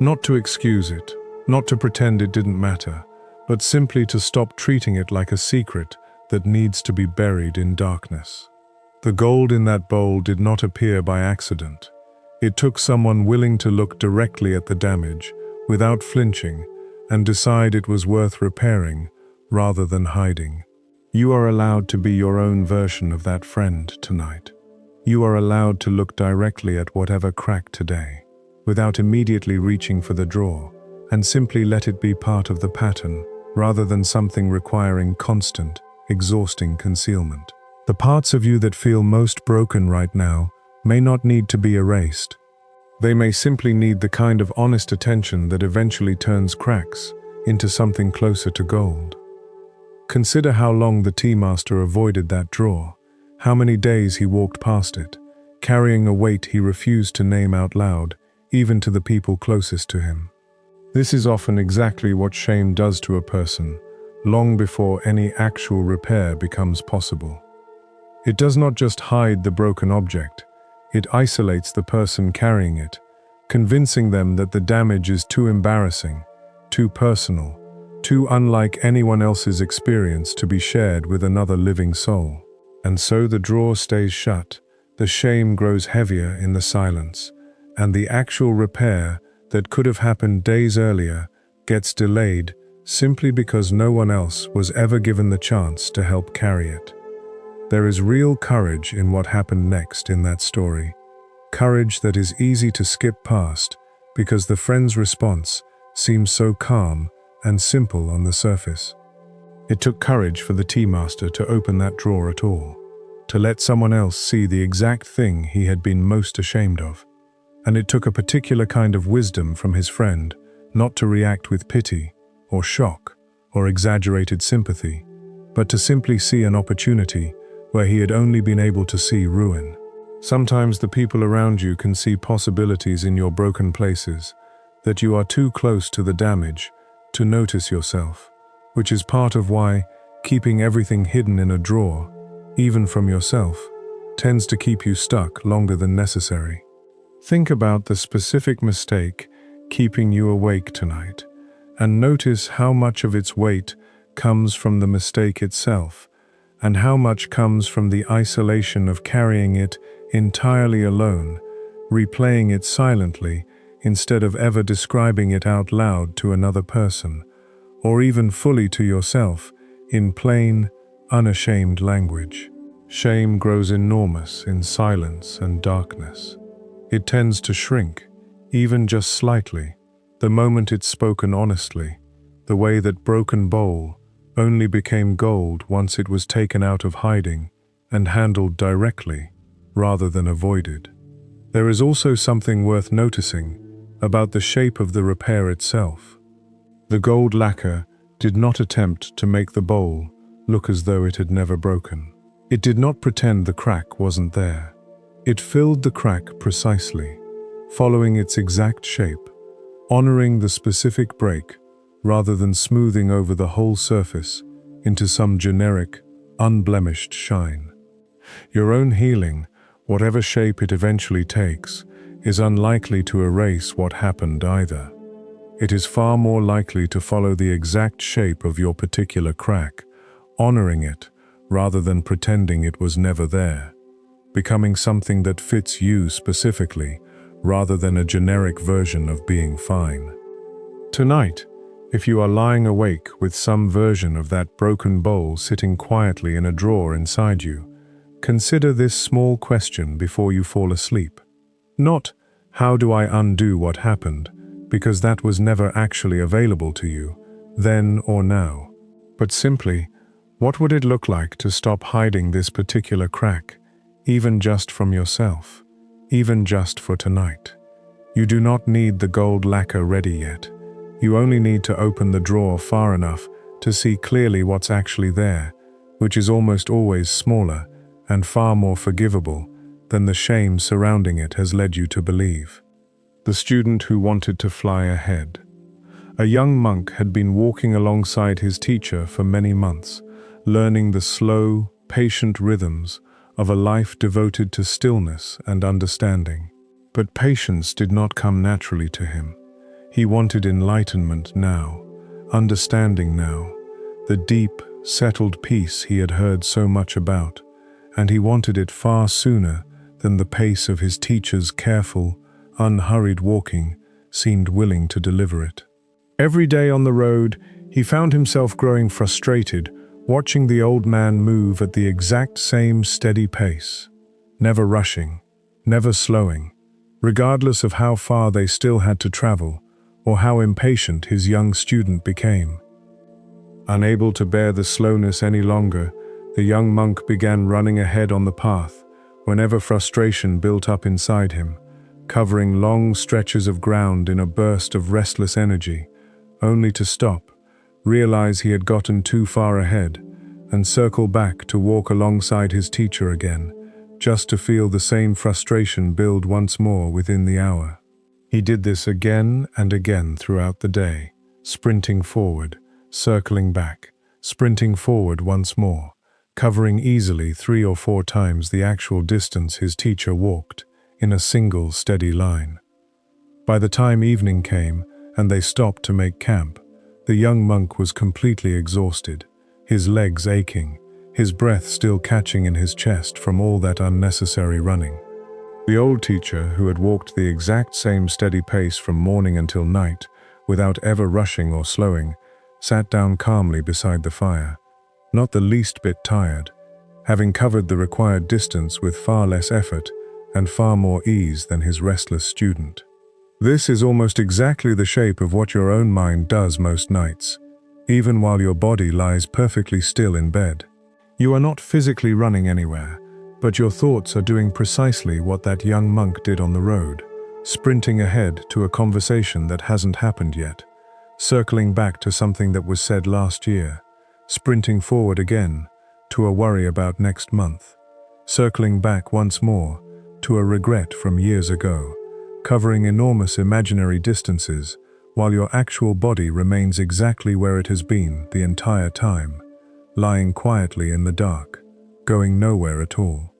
Not to excuse it, not to pretend it didn't matter, but simply to stop treating it like a secret that needs to be buried in darkness. The gold in that bowl did not appear by accident. It took someone willing to look directly at the damage, without flinching, and decide it was worth repairing rather than hiding. You are allowed to be your own version of that friend tonight. You are allowed to look directly at whatever cracked today. without immediately reaching for the drawer, and simply let it be part of the pattern, rather than something requiring constant, exhausting concealment. The parts of you that feel most broken right now may not need to be erased. They may simply need the kind of honest attention that eventually turns cracks into something closer to gold. Consider how long the tea master avoided that drawer, how many days he walked past it, carrying a weight he refused to name out loud, even to the people closest to him. This is often exactly what shame does to a person, long before any actual repair becomes possible. It does not just hide the broken object, it isolates the person carrying it, convincing them that the damage is too embarrassing, too personal, too unlike anyone else's experience to be shared with another living soul. And so the drawer stays shut, the shame grows heavier in the silence, and the actual repair that could have happened days earlier gets delayed simply because no one else was ever given the chance to help carry it. There is real courage in what happened next in that story, courage that is easy to skip past because the friend's response seems so calm and simple on the surface. It took courage for the tea master to open that drawer at all, to let someone else see the exact thing he had been most ashamed of. And it took a particular kind of wisdom from his friend not to react with pity, or shock, or exaggerated sympathy, but to simply see an opportunity where he had only been able to see ruin. Sometimes the people around you can see possibilities in your broken places, that you are too close to the damage to notice yourself, which is part of why keeping everything hidden in a drawer, even from yourself, tends to keep you stuck longer than necessary. Think about the specific mistake keeping you awake tonight, and notice how much of its weight comes from the mistake itself, and how much comes from the isolation of carrying it entirely alone, replaying it silently instead of ever describing it out loud to another person, or even fully to yourself in plain, unashamed language. Shame grows enormous in silence and darkness. It tends to shrink, even just slightly, the moment it's spoken honestly, the way that broken bowl only became gold once it was taken out of hiding and handled directly, rather than avoided. There is also something worth noticing about the shape of the repair itself. The gold lacquer did not attempt to make the bowl look as though it had never broken. It did not pretend the crack wasn't there. It filled the crack precisely, following its exact shape, honoring the specific break rather than smoothing over the whole surface into some generic, unblemished shine. Your own healing, whatever shape it eventually takes, is unlikely to erase what happened either. It is far more likely to follow the exact shape of your particular crack, honoring it rather than pretending it was never there, becoming something that fits you specifically, rather than a generic version of being fine. Tonight, if you are lying awake with some version of that broken bowl sitting quietly in a drawer inside you, consider this small question before you fall asleep. Not, how do I undo what happened, because that was never actually available to you, then or now, but simply, what would it look like to stop hiding this particular crack, even just from yourself, even just for tonight? You do not need the gold lacquer ready yet. You only need to open the drawer far enough to see clearly what's actually there, which is almost always smaller and far more forgivable than the shame surrounding it has led you to believe. The student who wanted to fly ahead. A young monk had been walking alongside his teacher for many months, learning the slow, patient rhythms of a life devoted to stillness and understanding. But patience did not come naturally to him. He wanted enlightenment now, understanding now, the deep, settled peace he had heard so much about, and he wanted it far sooner than the pace of his teacher's careful, unhurried walking seemed willing to deliver it. Every day on the road, he found himself growing frustrated, watching the old man move at the exact same steady pace, never rushing, never slowing, regardless of how far they still had to travel or how impatient his young student became. Unable to bear the slowness any longer, the young monk began running ahead on the path whenever frustration built up inside him, covering long stretches of ground in a burst of restless energy, only to stop, realize he had gotten too far ahead, and circle back to walk alongside his teacher again, just to feel the same frustration build once more within the hour. He did this again and again throughout the day, sprinting forward, circling back, sprinting forward once more, covering easily 3 or 4 times the actual distance his teacher walked, in a single steady line. By the time evening came and they stopped to make camp, the young monk was completely exhausted, his legs aching, his breath still catching in his chest from all that unnecessary running. The old teacher, who had walked the exact same steady pace from morning until night, without ever rushing or slowing, sat down calmly beside the fire, not the least bit tired, having covered the required distance with far less effort and far more ease than his restless student. This is almost exactly the shape of what your own mind does most nights, even while your body lies perfectly still in bed. You are not physically running anywhere, but your thoughts are doing precisely what that young monk did on the road, sprinting ahead to a conversation that hasn't happened yet, circling back to something that was said last year, sprinting forward again to a worry about next month, circling back once more to a regret from years ago, covering enormous imaginary distances while your actual body remains exactly where it has been the entire time, lying quietly in the dark, going nowhere at all.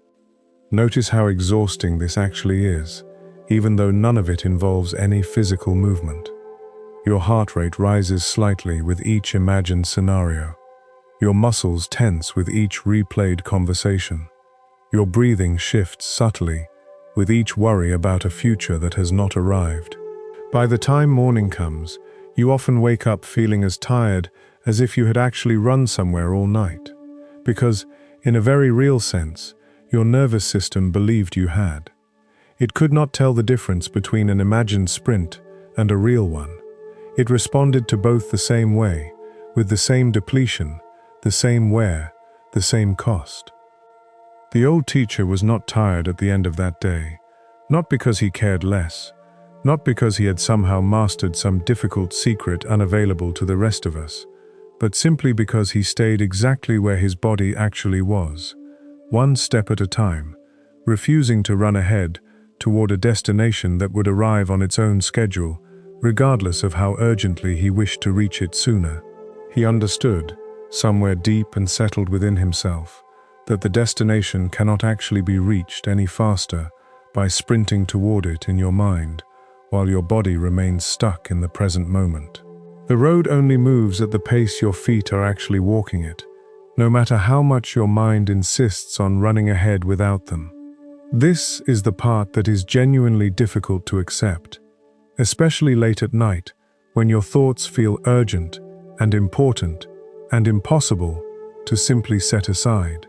Notice how exhausting this actually is, even though none of it involves any physical movement. Your heart rate rises slightly with each imagined scenario. Your muscles tense with each replayed conversation. Your breathing shifts subtly with each worry about a future that has not arrived. By the time morning comes, you often wake up feeling as tired as if you had actually run somewhere all night, because, in a very real sense, your nervous system believed you had. It could not tell the difference between an imagined sprint and a real one. It responded to both the same way, with the same depletion, the same wear, the same cost. The old teacher was not tired at the end of that day, not because he cared less, not because he had somehow mastered some difficult secret unavailable to the rest of us, but simply because he stayed exactly where his body actually was, one step at a time, refusing to run ahead toward a destination that would arrive on its own schedule, regardless of how urgently he wished to reach it sooner. He understood, somewhere deep and settled within himself, that the destination cannot actually be reached any faster by sprinting toward it in your mind, while your body remains stuck in the present moment. The road only moves at the pace your feet are actually walking it, no matter how much your mind insists on running ahead without them. This is the part that is genuinely difficult to accept, especially late at night, when your thoughts feel urgent and important and impossible to simply set aside.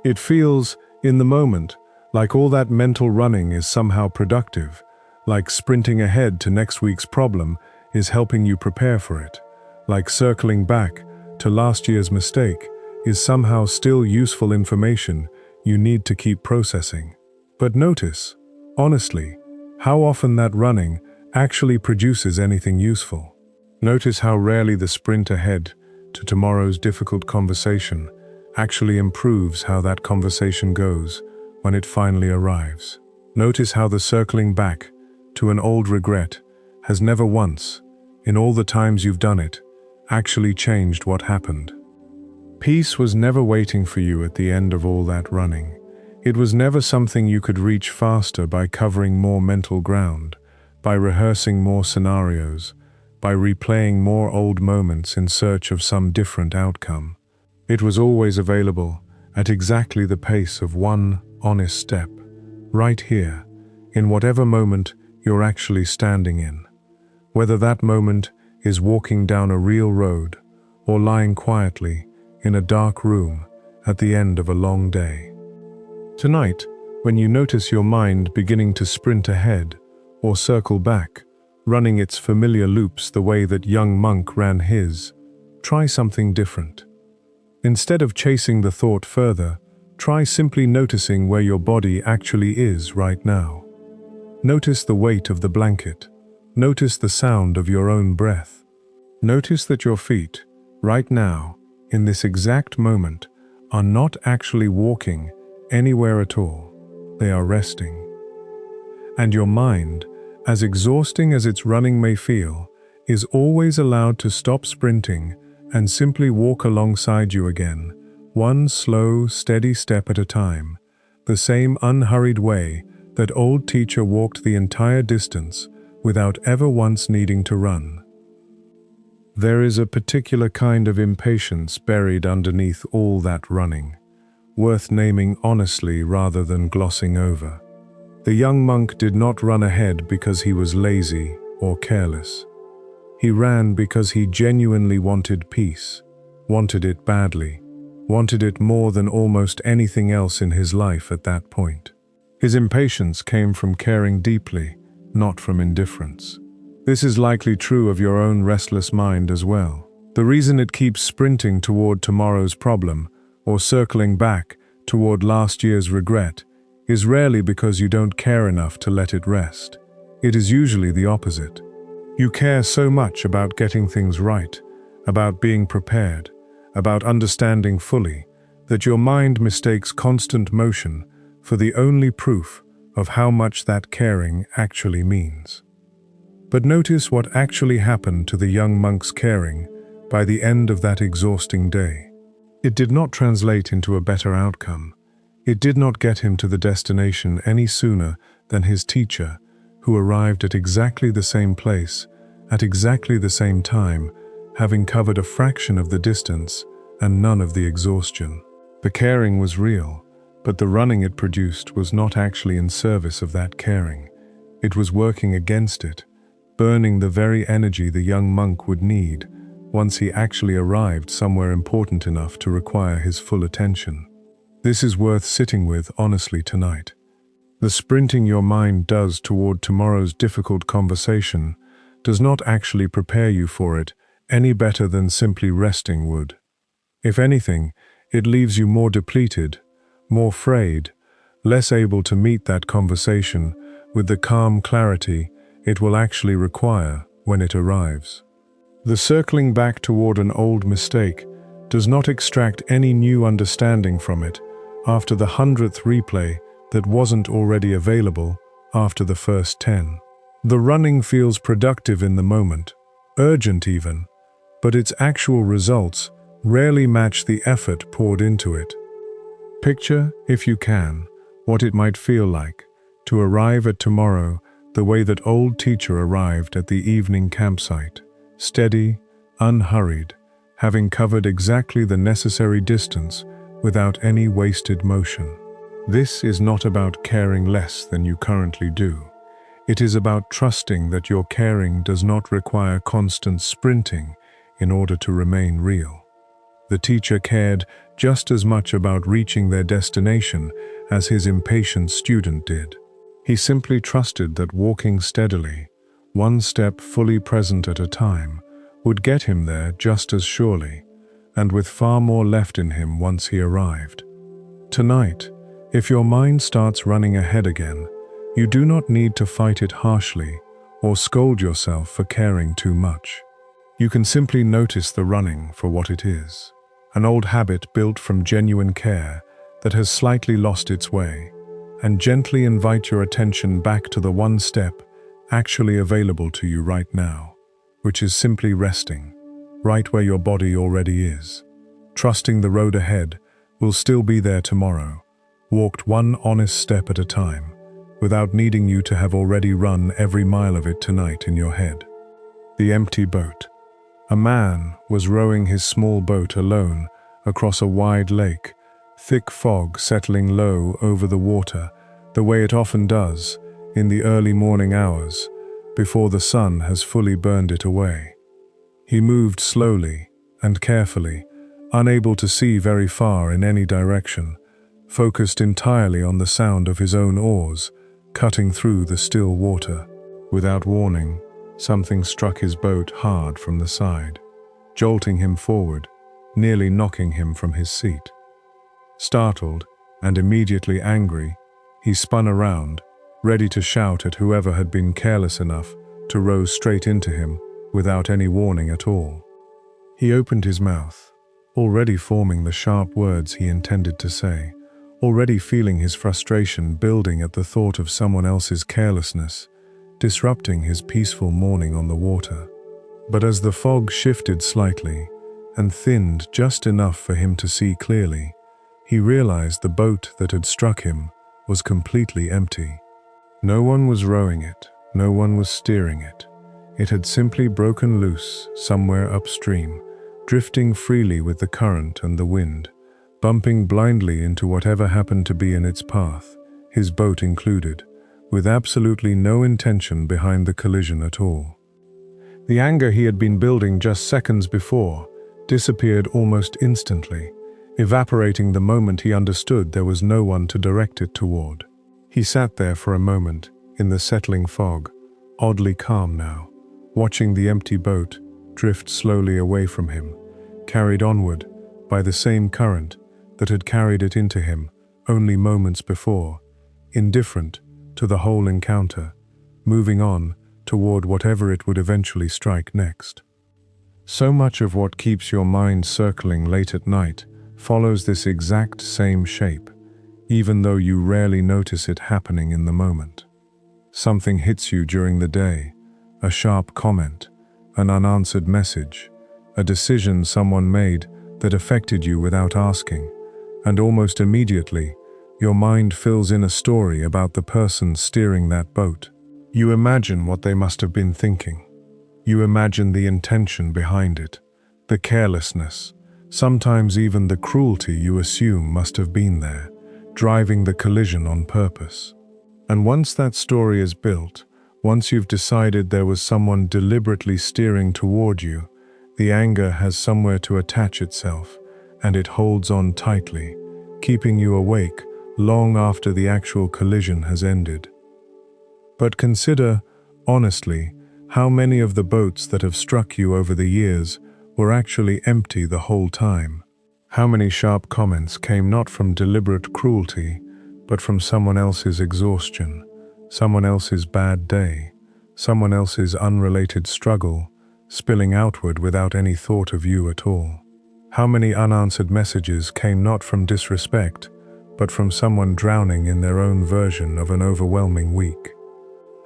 It feels, in the moment, like all that mental running is somehow productive, like sprinting ahead to next week's problem is helping you prepare for it, like circling back to last year's mistake is somehow still useful information you need to keep processing. But notice, honestly, how often that running actually produces anything useful. Notice how rarely the sprint ahead to tomorrow's difficult conversation actually improves how that conversation goes when it finally arrives. Notice how the circling back to an old regret has never once, in all the times you've done it, actually changed what happened. Peace was never waiting for you at the end of all that running. It was never something you could reach faster by covering more mental ground, by rehearsing more scenarios, by replaying more old moments in search of some different outcome. It was always available at exactly the pace of one honest step, right here, in whatever moment you're actually standing in. Whether that moment is walking down a real road or lying quietly in a dark room at the end of a long day. Tonight, when you notice your mind beginning to sprint ahead, or circle back, running its familiar loops the way that young monk ran his. Try something different. Instead of chasing the thought further, try simply noticing where your body actually is right now. Notice the weight of the blanket. Notice the sound of your own breath. Notice that your feet, right now, in this exact moment, are not actually walking anywhere at all. They are resting. And your mind, as exhausting as its running may feel, is always allowed to stop sprinting and simply walk alongside you again, one slow, steady step at a time, the same unhurried way that old teacher walked the entire distance without ever once needing to run. There is a particular kind of impatience buried underneath all that running, worth naming honestly rather than glossing over. The young monk did not run ahead because he was lazy or careless. He ran because he genuinely wanted peace, wanted it badly, wanted it more than almost anything else in his life at that point. His impatience came from caring deeply, not from indifference. This is likely true of your own restless mind as well. The reason it keeps sprinting toward tomorrow's problem, or circling back toward last year's regret, is rarely because you don't care enough to let it rest. It is usually the opposite. You care so much about getting things right, about being prepared, about understanding fully, that your mind mistakes constant motion for the only proof of how much that caring actually means. But notice what actually happened to the young monk's caring by the end of that exhausting day. It did not translate into a better outcome. It did not get him to the destination any sooner than his teacher, who arrived at exactly the same place, at exactly the same time, having covered a fraction of the distance and none of the exhaustion. The caring was real, but the running it produced was not actually in service of that caring. It was working against it, burning the very energy the young monk would need once he actually arrived somewhere important enough to require his full attention. This is worth sitting with honestly tonight. The sprinting your mind does toward tomorrow's difficult conversation does not actually prepare you for it any better than simply resting would. If anything, it leaves you more depleted, more frayed, less able to meet that conversation with the calm clarity it will actually require when it arrives. The circling back toward an old mistake does not extract any new understanding from it after the 100th replay that wasn't already available after the first 10. The running feels productive in the moment, urgent even, but its actual results rarely match the effort poured into it. Picture, if you can, what it might feel like to arrive at tomorrow the way that old teacher arrived at the evening campsite, steady, unhurried, having covered exactly the necessary distance without any wasted motion. This is not about caring less than you currently do. It is about trusting that your caring does not require constant sprinting in order to remain real. The teacher cared just as much about reaching their destination as his impatient student did. He simply trusted that walking steadily, one step fully present at a time, would get him there just as surely, and with far more left in him once he arrived. Tonight, if your mind starts running ahead again, you do not need to fight it harshly or scold yourself for caring too much. You can simply notice the running for what it is, an old habit built from genuine care that has slightly lost its way, and gently invite your attention back to the one step actually available to you right now, which is simply resting, right where your body already is. Trusting the road ahead will still be there tomorrow, walked one honest step at a time, without needing you to have already run every mile of it tonight in your head. The empty boat. A man was rowing his small boat alone across a wide lake, thick fog settling low over the water, the way it often does in the early morning hours, before the sun has fully burned it away. He moved slowly and carefully, unable to see very far in any direction, focused entirely on the sound of his own oars cutting through the still water. Without warning, something struck his boat hard from the side, jolting him forward, nearly knocking him from his seat. Startled and immediately angry, he spun around, ready to shout at whoever had been careless enough to row straight into him without any warning at all. He opened his mouth, already forming the sharp words he intended to say, already feeling his frustration building at the thought of someone else's carelessness, disrupting his peaceful morning on the water. But as the fog shifted slightly and thinned just enough for him to see clearly, he realized the boat that had struck him was completely empty. No one was rowing it, no one was steering it. It had simply broken loose somewhere upstream, drifting freely with the current and the wind, bumping blindly into whatever happened to be in its path, his boat included, with absolutely no intention behind the collision at all. The anger he had been building just seconds before disappeared almost instantly, evaporating the moment he understood there was no one to direct it toward. He sat there for a moment in the settling fog, oddly calm now, watching the empty boat drift slowly away from him, carried onward by the same current that had carried it into him only moments before, indifferent to the whole encounter, moving on toward whatever it would eventually strike next. So much of what keeps your mind circling late at night follows this exact same shape, even though you rarely notice it happening in the moment. Something hits you during the day, a sharp comment, an unanswered message, a decision someone made that affected you without asking, and almost immediately, your mind fills in a story about the person steering that boat. You imagine what they must have been thinking. You imagine the intention behind it, the carelessness, sometimes even the cruelty you assume must have been there, driving the collision on purpose. And once that story is built, once you've decided there was someone deliberately steering toward you, the anger has somewhere to attach itself, and it holds on tightly, keeping you awake long after the actual collision has ended. But consider, honestly, how many of the boats that have struck you over the years were actually empty the whole time. How many sharp comments came not from deliberate cruelty, but from someone else's exhaustion, someone else's bad day, someone else's unrelated struggle, spilling outward without any thought of you at all. How many unanswered messages came not from disrespect, but from someone drowning in their own version of an overwhelming week.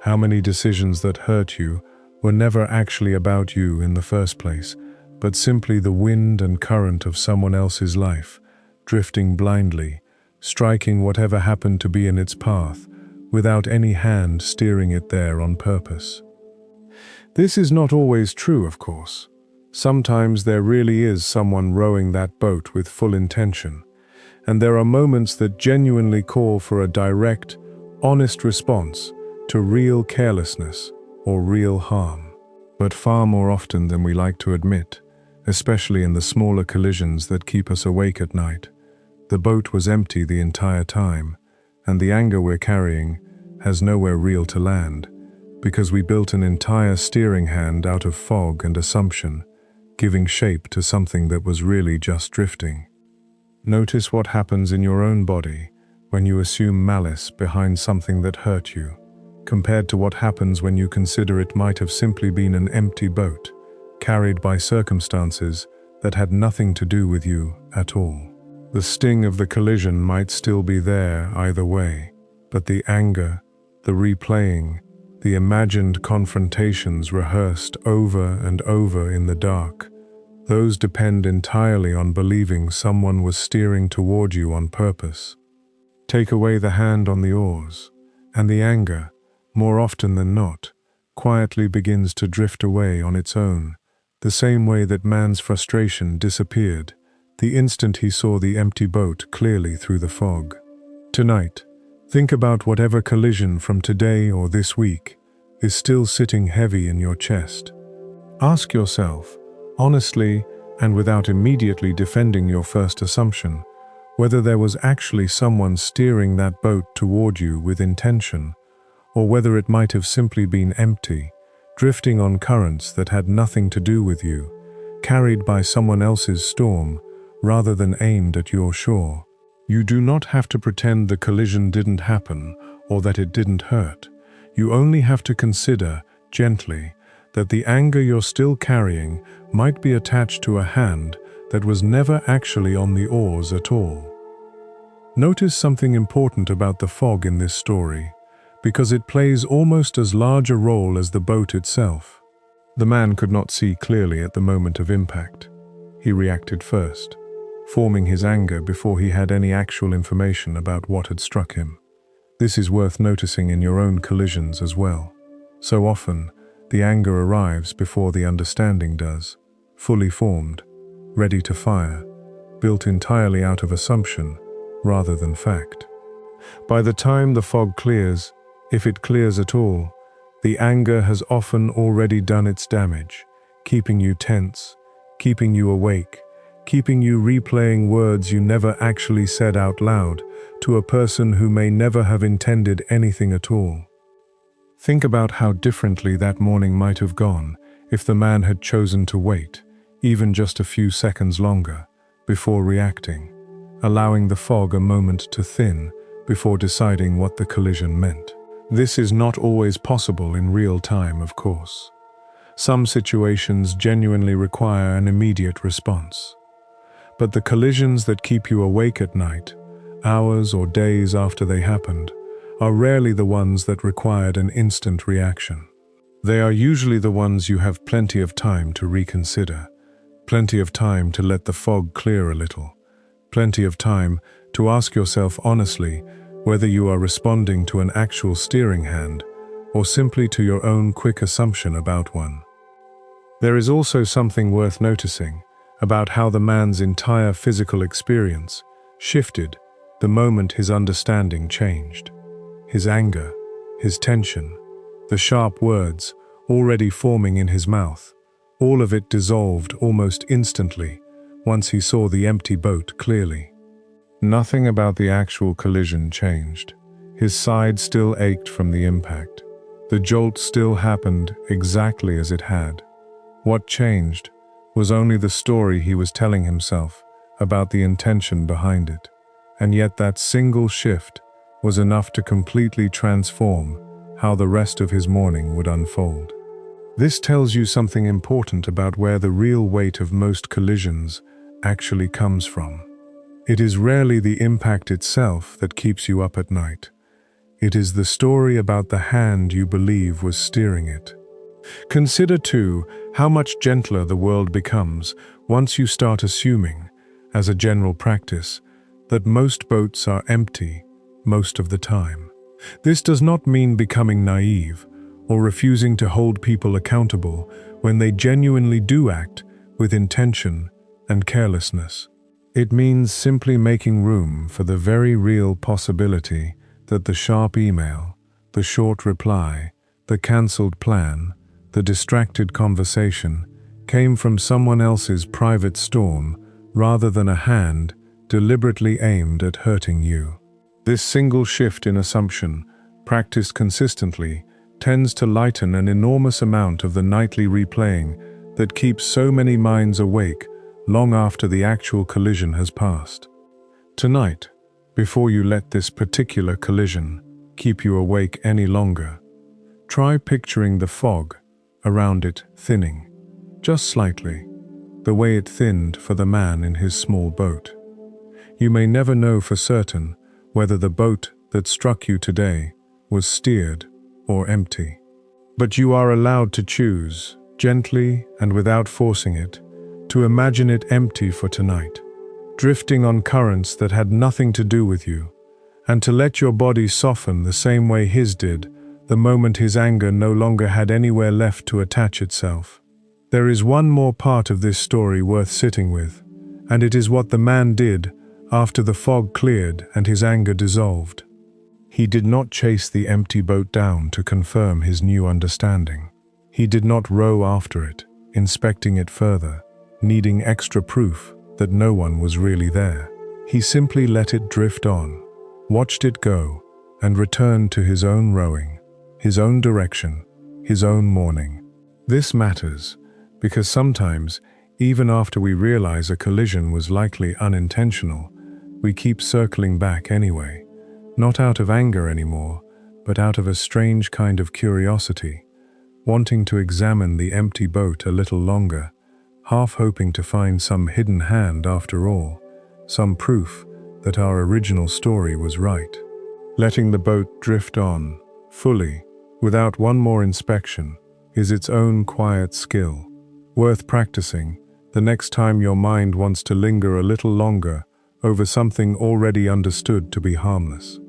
How many decisions that hurt you were never actually about you in the first place, but simply the wind and current of someone else's life, drifting blindly, striking whatever happened to be in its path, without any hand steering it there on purpose. This is not always true, of course. Sometimes there really is someone rowing that boat with full intention, and there are moments that genuinely call for a direct, honest response to real carelessness or real harm. But far more often than we like to admit, especially in the smaller collisions that keep us awake at night, the boat was empty the entire time, and the anger we're carrying has nowhere real to land, because we built an entire steering hand out of fog and assumption, giving shape to something that was really just drifting. Notice what happens in your own body when you assume malice behind something that hurt you, compared to what happens when you consider it might have simply been an empty boat, carried by circumstances that had nothing to do with you at all. The sting of the collision might still be there either way, but the anger, the replaying, the imagined confrontations rehearsed over and over in the dark, those depend entirely on believing someone was steering toward you on purpose. Take away the hand on the oars, and the anger, more often than not, quietly begins to drift away on its own, the same way that man's frustration disappeared the instant he saw the empty boat clearly through the fog. Tonight, think about whatever collision from today or this week is still sitting heavy in your chest. Ask yourself, honestly and without immediately defending your first assumption, whether there was actually someone steering that boat toward you with intention, or whether it might have simply been empty, drifting on currents that had nothing to do with you, carried by someone else's storm, rather than aimed at your shore. You do not have to pretend the collision didn't happen or that it didn't hurt. You only have to consider, gently, that the anger you're still carrying might be attached to a hand that was never actually on the oars at all. Notice something important about the fog in this story, because it plays almost as large a role as the boat itself. The man could not see clearly at the moment of impact. He reacted first, forming his anger before he had any actual information about what had struck him. This is worth noticing in your own collisions as well. So often, the anger arrives before the understanding does, fully formed, ready to fire, built entirely out of assumption rather than fact. By the time the fog clears, if it clears at all, the anger has often already done its damage, keeping you tense, keeping you awake, keeping you replaying words you never actually said out loud to a person who may never have intended anything at all. Think about how differently that morning might have gone if the man had chosen to wait, even just a few seconds longer, before reacting, allowing the fog a moment to thin before deciding what the collision meant. This is not always possible in real time, of course. Some situations genuinely require an immediate response. But the collisions that keep you awake at night, hours or days after they happened, are rarely the ones that required an instant reaction. They are usually the ones you have plenty of time to reconsider, plenty of time to let the fog clear a little, plenty of time to ask yourself honestly whether you are responding to an actual steering hand or simply to your own quick assumption about one. There is also something worth noticing about how the man's entire physical experience shifted the moment his understanding changed. His anger, his tension, the sharp words already forming in his mouth, all of it dissolved almost instantly once he saw the empty boat clearly. Nothing about the actual collision changed. His side still ached from the impact. The jolt still happened exactly as it had. What changed was only the story he was telling himself about the intention behind it, and yet that single shift was enough to completely transform how the rest of his morning would unfold. This tells you something important about where the real weight of most collisions actually comes from. It is rarely the impact itself that keeps you up at night. It is the story about the hand you believe was steering it. Consider, too, how much gentler the world becomes once you start assuming, as a general practice, that most boats are empty most of the time. This does not mean becoming naive or refusing to hold people accountable when they genuinely do act with intention and carelessness. It means simply making room for the very real possibility that the sharp email, the short reply, the cancelled plan, the distracted conversation came from someone else's private storm rather than a hand deliberately aimed at hurting you. This single shift in assumption, practiced consistently, tends to lighten an enormous amount of the nightly replaying that keeps so many minds awake long after the actual collision has passed. Tonight, before you let this particular collision keep you awake any longer, try picturing the fog around it thinning, just slightly, the way it thinned for the man in his small boat. You may never know for certain whether the boat that struck you today was steered or empty. But you are allowed to choose, gently and without forcing it, to imagine it empty for tonight, drifting on currents that had nothing to do with you, and to let your body soften the same way his did the moment his anger no longer had anywhere left to attach itself. There is one more part of this story worth sitting with, and it is what the man did after the fog cleared and his anger dissolved. He did not chase the empty boat down to confirm his new understanding. He did not row after it, inspecting it further, needing extra proof that no one was really there. He simply let it drift on, watched it go, and returned to his own rowing, his own direction, his own morning. This matters because sometimes, even after we realize a collision was likely unintentional, we keep circling back anyway, not out of anger anymore, but out of a strange kind of curiosity, wanting to examine the empty boat a little longer, half hoping to find some hidden hand after all, some proof that our original story was right. Letting the boat drift on, fully, without one more inspection, is its own quiet skill, worth practicing the next time your mind wants to linger a little longer over something already understood to be harmless.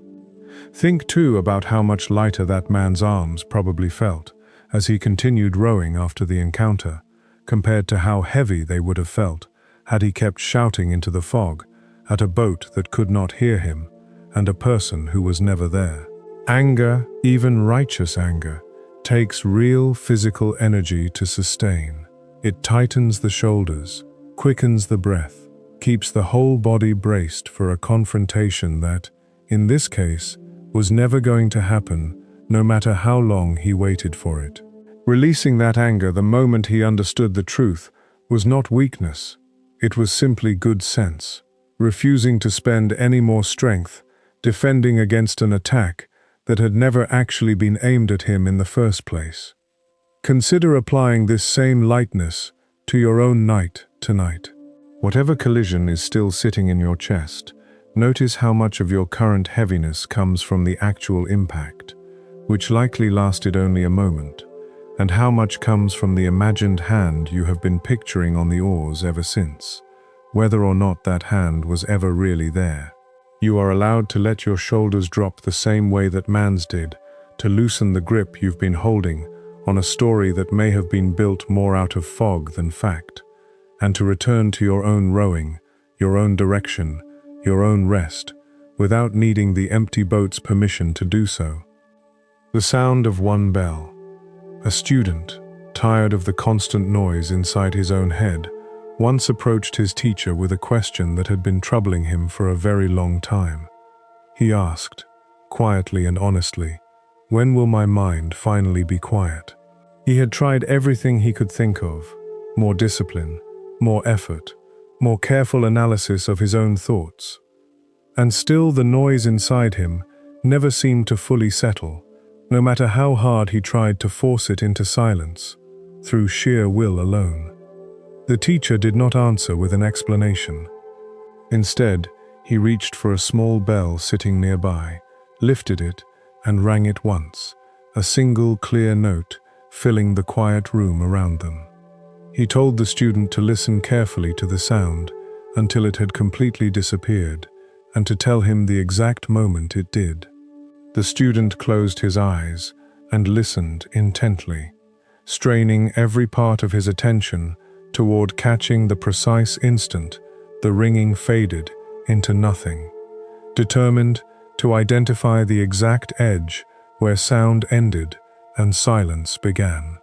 Think too about how much lighter that man's arms probably felt as he continued rowing after the encounter, compared to how heavy they would have felt had he kept shouting into the fog at a boat that could not hear him and a person who was never there. Anger, even righteous anger, takes real physical energy to sustain. It tightens the shoulders, quickens the breath, keeps the whole body braced for a confrontation that, in this case, was never going to happen, no matter how long he waited for it. Releasing that anger the moment he understood the truth was not weakness, it was simply good sense, refusing to spend any more strength defending against an attack that had never actually been aimed at him in the first place. Consider applying this same lightness to your own night tonight. Whatever collision is still sitting in your chest, notice how much of your current heaviness comes from the actual impact, which likely lasted only a moment, and how much comes from the imagined hand you have been picturing on the oars ever since, whether or not that hand was ever really there. You are allowed to let your shoulders drop the same way that man's did, to loosen the grip you've been holding on a story that may have been built more out of fog than fact, and to return to your own rowing, your own direction, your own rest, without needing the empty boat's permission to do so. The sound of one bell. A student, tired of the constant noise inside his own head, once approached his teacher with a question that had been troubling him for a very long time. He asked, quietly and honestly, "When will my mind finally be quiet?" He had tried everything he could think of: more discipline, more effort, more careful analysis of his own thoughts. And still the noise inside him never seemed to fully settle, no matter how hard he tried to force it into silence, through sheer will alone. The teacher did not answer with an explanation. Instead, he reached for a small bell sitting nearby, lifted it, and rang it once, a single clear note filling the quiet room around them. He told the student to listen carefully to the sound until it had completely disappeared, and to tell him the exact moment it did. The student closed his eyes and listened intently, straining every part of his attention toward catching the precise instant the ringing faded into nothing, determined to identify the exact edge where sound ended and silence began.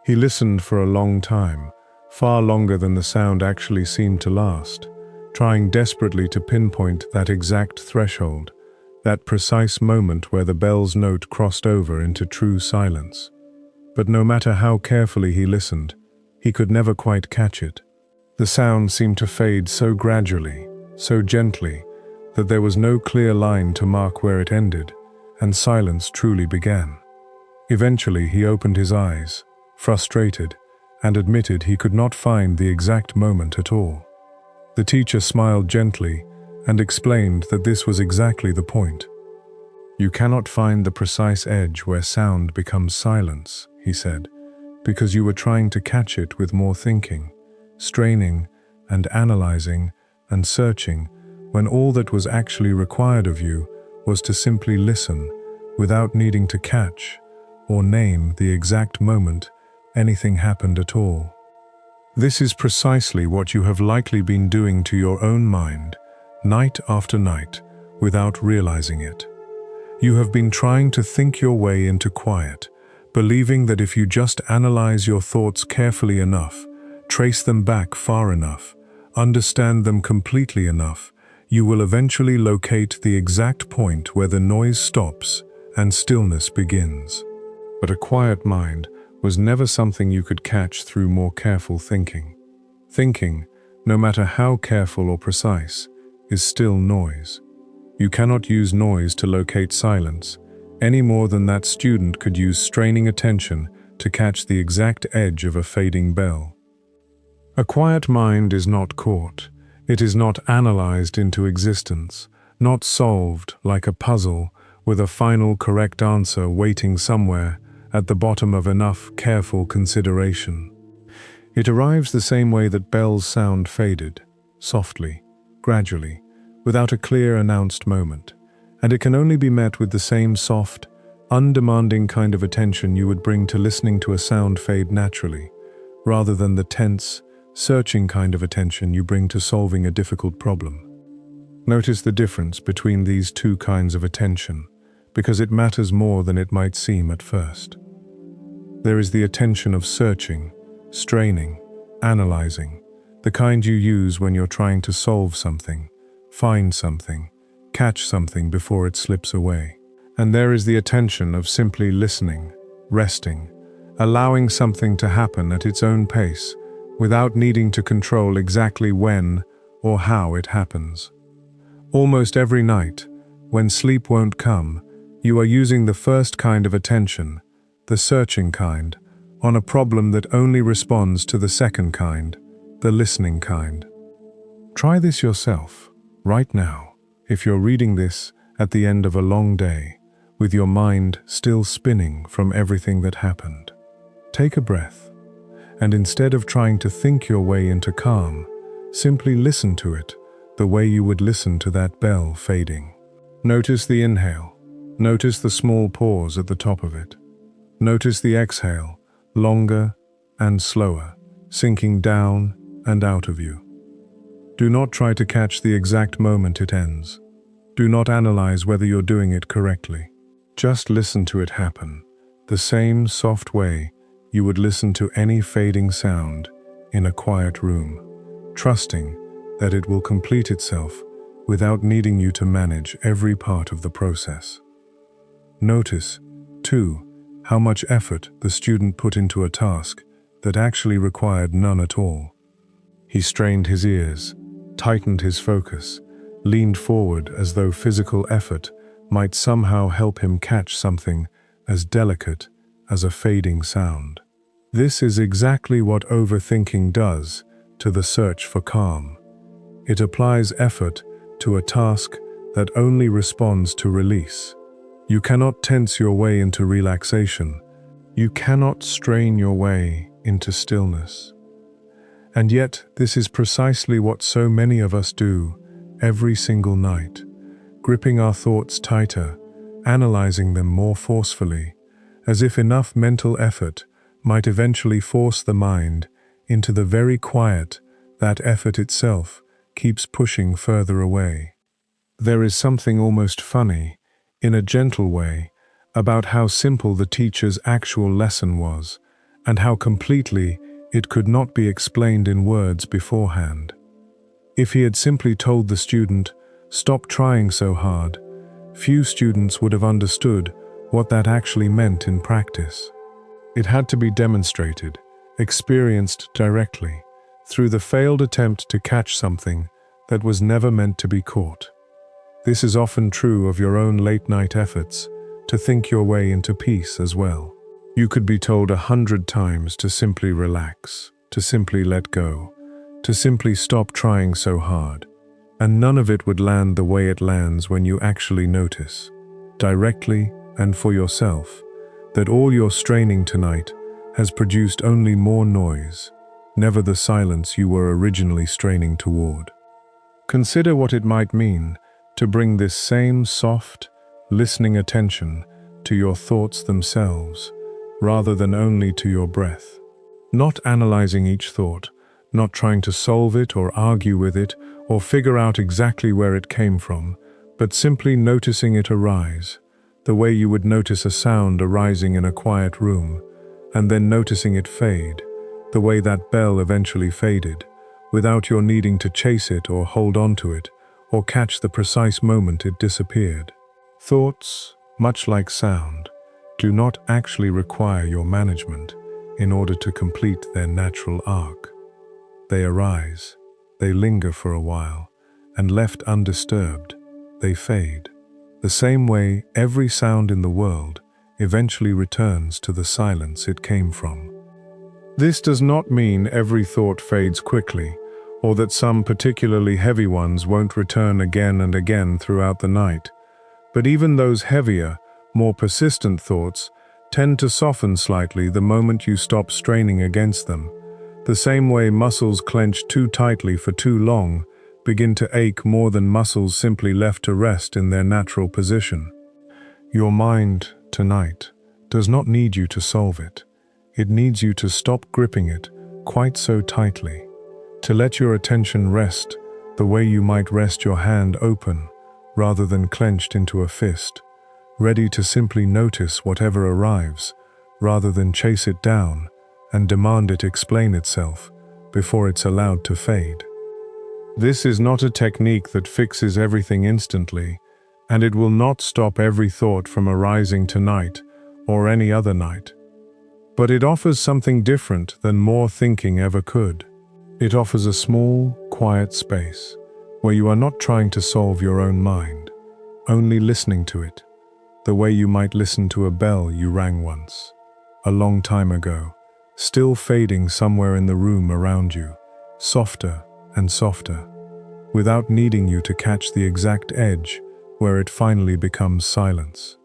He listened for a long time, far longer than the sound actually seemed to last, trying desperately to pinpoint that exact threshold, that precise moment where the bell's note crossed over into true silence. But no matter how carefully he listened, he could never quite catch it. The sound seemed to fade so gradually, so gently, that there was no clear line to mark where it ended, and silence truly began. Eventually he opened his eyes, frustrated, and admitted he could not find the exact moment at all. The teacher smiled gently and explained that this was exactly the point. "You cannot find the precise edge where sound becomes silence," he said, "because you were trying to catch it with more thinking, straining and analyzing and searching, when all that was actually required of you was to simply listen without needing to catch or name the exact moment anything happened at all." This is precisely what you have likely been doing to your own mind, night after night, without realizing it. You have been trying to think your way into quiet, believing that if you just analyze your thoughts carefully enough, trace them back far enough, understand them completely enough, you will eventually locate the exact point where the noise stops and stillness begins. But a quiet mind was never something you could catch through more careful thinking. Thinking, no matter how careful or precise, is still noise. You cannot use noise to locate silence, any more than that student could use straining attention to catch the exact edge of a fading bell. A quiet mind is not caught. It is not analyzed into existence, not solved like a puzzle with a final correct answer waiting somewhere at the bottom of enough careful consideration. It arrives the same way that bells sound faded, softly, gradually, without a clear announced moment, and it can only be met with the same soft, undemanding kind of attention you would bring to listening to a sound fade naturally, rather than the tense, searching kind of attention you bring to solving a difficult problem. Notice the difference between these two kinds of attention, because it matters more than it might seem at first. There is the attention of searching, straining, analyzing, the kind you use when you're trying to solve something, find something, catch something before it slips away. And there is the attention of simply listening, resting, allowing something to happen at its own pace, without needing to control exactly when or how it happens. Almost every night, when sleep won't come, you are using the first kind of attention, the searching kind, on a problem that only responds to the second kind, the listening kind. Try this yourself, right now, if you're reading this at the end of a long day, with your mind still spinning from everything that happened. Take a breath. And instead of trying to think your way into calm, simply listen to it the way you would listen to that bell fading. Notice the inhale. Notice the small pause at the top of it. Notice the exhale, longer and slower, sinking down and out of you. Do not try to catch the exact moment it ends. Do not analyze whether you're doing it correctly. Just listen to it happen, the same soft way you would listen to any fading sound in a quiet room, trusting that it will complete itself without needing you to manage every part of the process. Notice, too, how much effort the student put into a task that actually required none at all. He strained his ears, tightened his focus, leaned forward as though physical effort might somehow help him catch something as delicate as a fading sound. This is exactly what overthinking does to the search for calm. It applies effort to a task that only responds to release. You cannot tense your way into relaxation. You cannot strain your way into stillness. And yet, this is precisely what so many of us do every single night, gripping our thoughts tighter, analyzing them more forcefully, as if enough mental effort might eventually force the mind into the very quiet that effort itself keeps pushing further away. There is something almost funny, in a gentle way, about how simple the teacher's actual lesson was, and how completely it could not be explained in words beforehand. If he had simply told the student, "Stop trying so hard," few students would have understood what that actually meant in practice. It had to be demonstrated, experienced directly, through the failed attempt to catch something that was never meant to be caught. This is often true of your own late-night efforts to think your way into peace as well. You could be told 100 times to simply relax, to simply let go, to simply stop trying so hard, and none of it would land the way it lands when you actually notice, directly and for yourself, that all your straining tonight has produced only more noise, never the silence you were originally straining toward. Consider what it might mean to bring this same soft, listening attention to your thoughts themselves, rather than only to your breath. Not analyzing each thought, not trying to solve it or argue with it or figure out exactly where it came from, but simply noticing it arise, the way you would notice a sound arising in a quiet room, and then noticing it fade, the way that bell eventually faded, without your needing to chase it or hold on to it, or catch the precise moment it disappeared. Thoughts, much like sound, do not actually require your management in order to complete their natural arc. They arise, they linger for a while, and left undisturbed, they fade. The same way every sound in the world eventually returns to the silence it came from. This does not mean every thought fades quickly, or that some particularly heavy ones won't return again and again throughout the night. But even those heavier, more persistent thoughts tend to soften slightly the moment you stop straining against them. The same way muscles clenched too tightly for too long begin to ache more than muscles simply left to rest in their natural position. Your mind, tonight, does not need you to solve it. It needs you to stop gripping it quite so tightly, to let your attention rest the way you might rest your hand open rather than clenched into a fist, ready to simply notice whatever arrives rather than chase it down and demand it explain itself before it's allowed to fade. This is not a technique that fixes everything instantly, and it will not stop every thought from arising tonight or any other night. But it offers something different than more thinking ever could. It offers a small, quiet space where you are not trying to solve your own mind, only listening to it, the way you might listen to a bell you rang once, a long time ago, still fading somewhere in the room around you, softer and softer, without needing you to catch the exact edge where it finally becomes silence.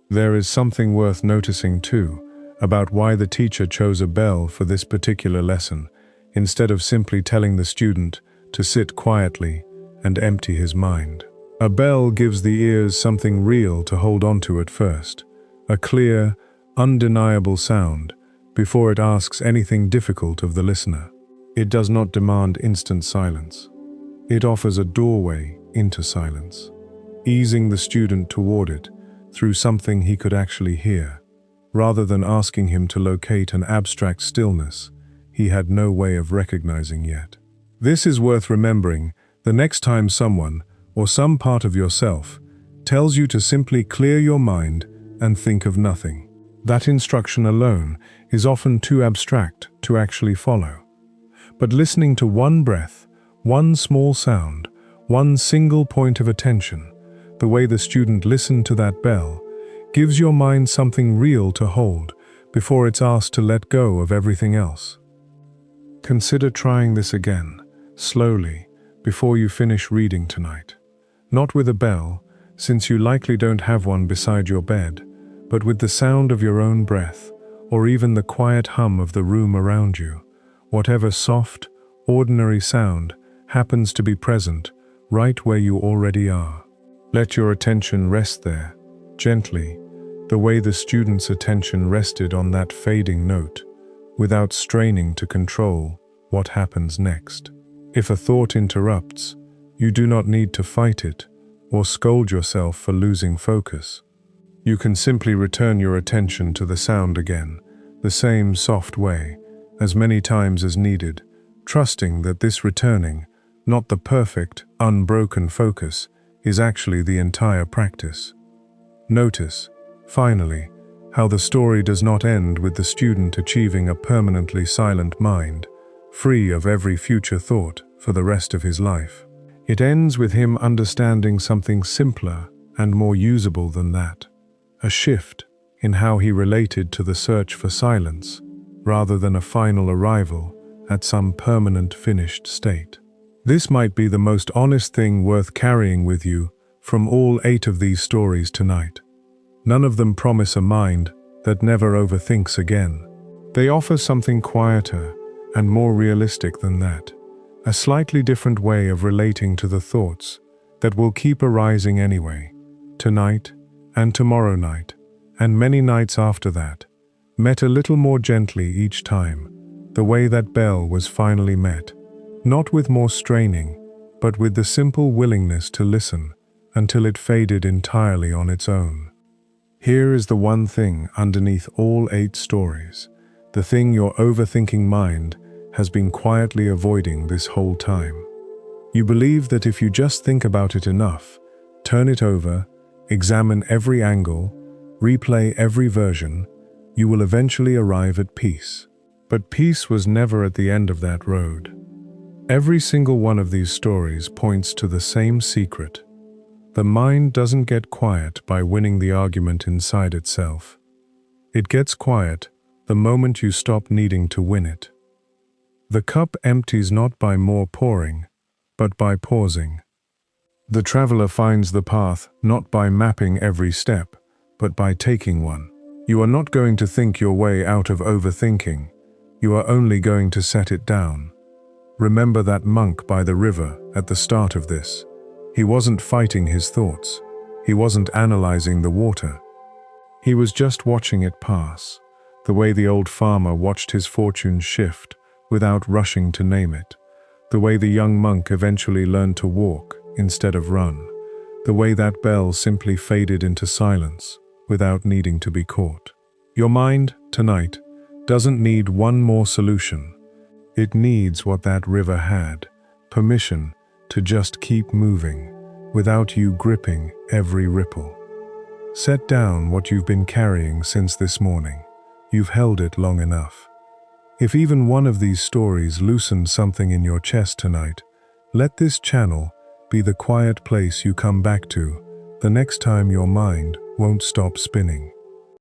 There is something worth noticing too about why the teacher chose a bell for this particular lesson, instead of simply telling the student to sit quietly and empty his mind. A bell gives the ears something real to hold onto at first, a clear, undeniable sound before it asks anything difficult of the listener. It does not demand instant silence. It offers a doorway into silence, easing the student toward it through something he could actually hear, rather than asking him to locate an abstract stillness he had no way of recognizing yet. This is worth remembering the next time someone, or some part of yourself, tells you to simply clear your mind and think of nothing. That instruction alone is often too abstract to actually follow. But listening to one breath, one small sound, one single point of attention, the way the student listened to that bell, gives your mind something real to hold before it's asked to let go of everything else. Consider trying this again, slowly, before you finish reading tonight. Not with a bell, since you likely don't have one beside your bed, but with the sound of your own breath, or even the quiet hum of the room around you. Whatever soft, ordinary sound happens to be present right where you already are. Let your attention rest there, gently, the way the student's attention rested on that fading note, without straining to control what happens next. If a thought interrupts, you do not need to fight it or scold yourself for losing focus. You can simply return your attention to the sound again, the same soft way, as many times as needed, trusting that this returning, not the perfect, unbroken focus, is actually the entire practice. Notice, finally, how the story does not end with the student achieving a permanently silent mind, free of every future thought for the rest of his life. It ends with him understanding something simpler and more usable than that, a shift in how he related to the search for silence, rather than a final arrival at some permanent finished state. This might be the most honest thing worth carrying with you from all 8 of these stories tonight. None of them promise a mind that never overthinks again. They offer something quieter and more realistic than that, a slightly different way of relating to the thoughts that will keep arising anyway, tonight and tomorrow night, and many nights after that, met a little more gently each time, the way that bell was finally met, not with more straining, but with the simple willingness to listen until it faded entirely on its own. Here is the one thing underneath all 8 stories, the thing your overthinking mind has been quietly avoiding this whole time. You believe that if you just think about it enough, turn it over, examine every angle, Replay every version, you will eventually arrive at peace. But peace was never at the end of that road. Every single one of these stories points to the same secret. The mind doesn't get quiet by winning the argument inside itself. It gets quiet the moment you stop needing to win it. The cup empties not by more pouring, but by pausing. The traveler finds the path not by mapping every step, but by taking one. You are not going to think your way out of overthinking. You are only going to set it down. Remember that monk by the river at the start of this. He wasn't fighting his thoughts. He wasn't analyzing the water. He was just watching it pass, the way the old farmer watched his fortunes shift without rushing to name it, the way the young monk eventually learned to walk instead of run, the way that bell simply faded into silence without needing to be caught. Your mind, tonight, doesn't need one more solution. It needs what that river had, permission to just keep moving, without you gripping every ripple. Set down what you've been carrying since this morning. You've held it long enough. If even one of these stories loosened something in your chest tonight, let this channel be the quiet place you come back to the next time your mind won't stop spinning.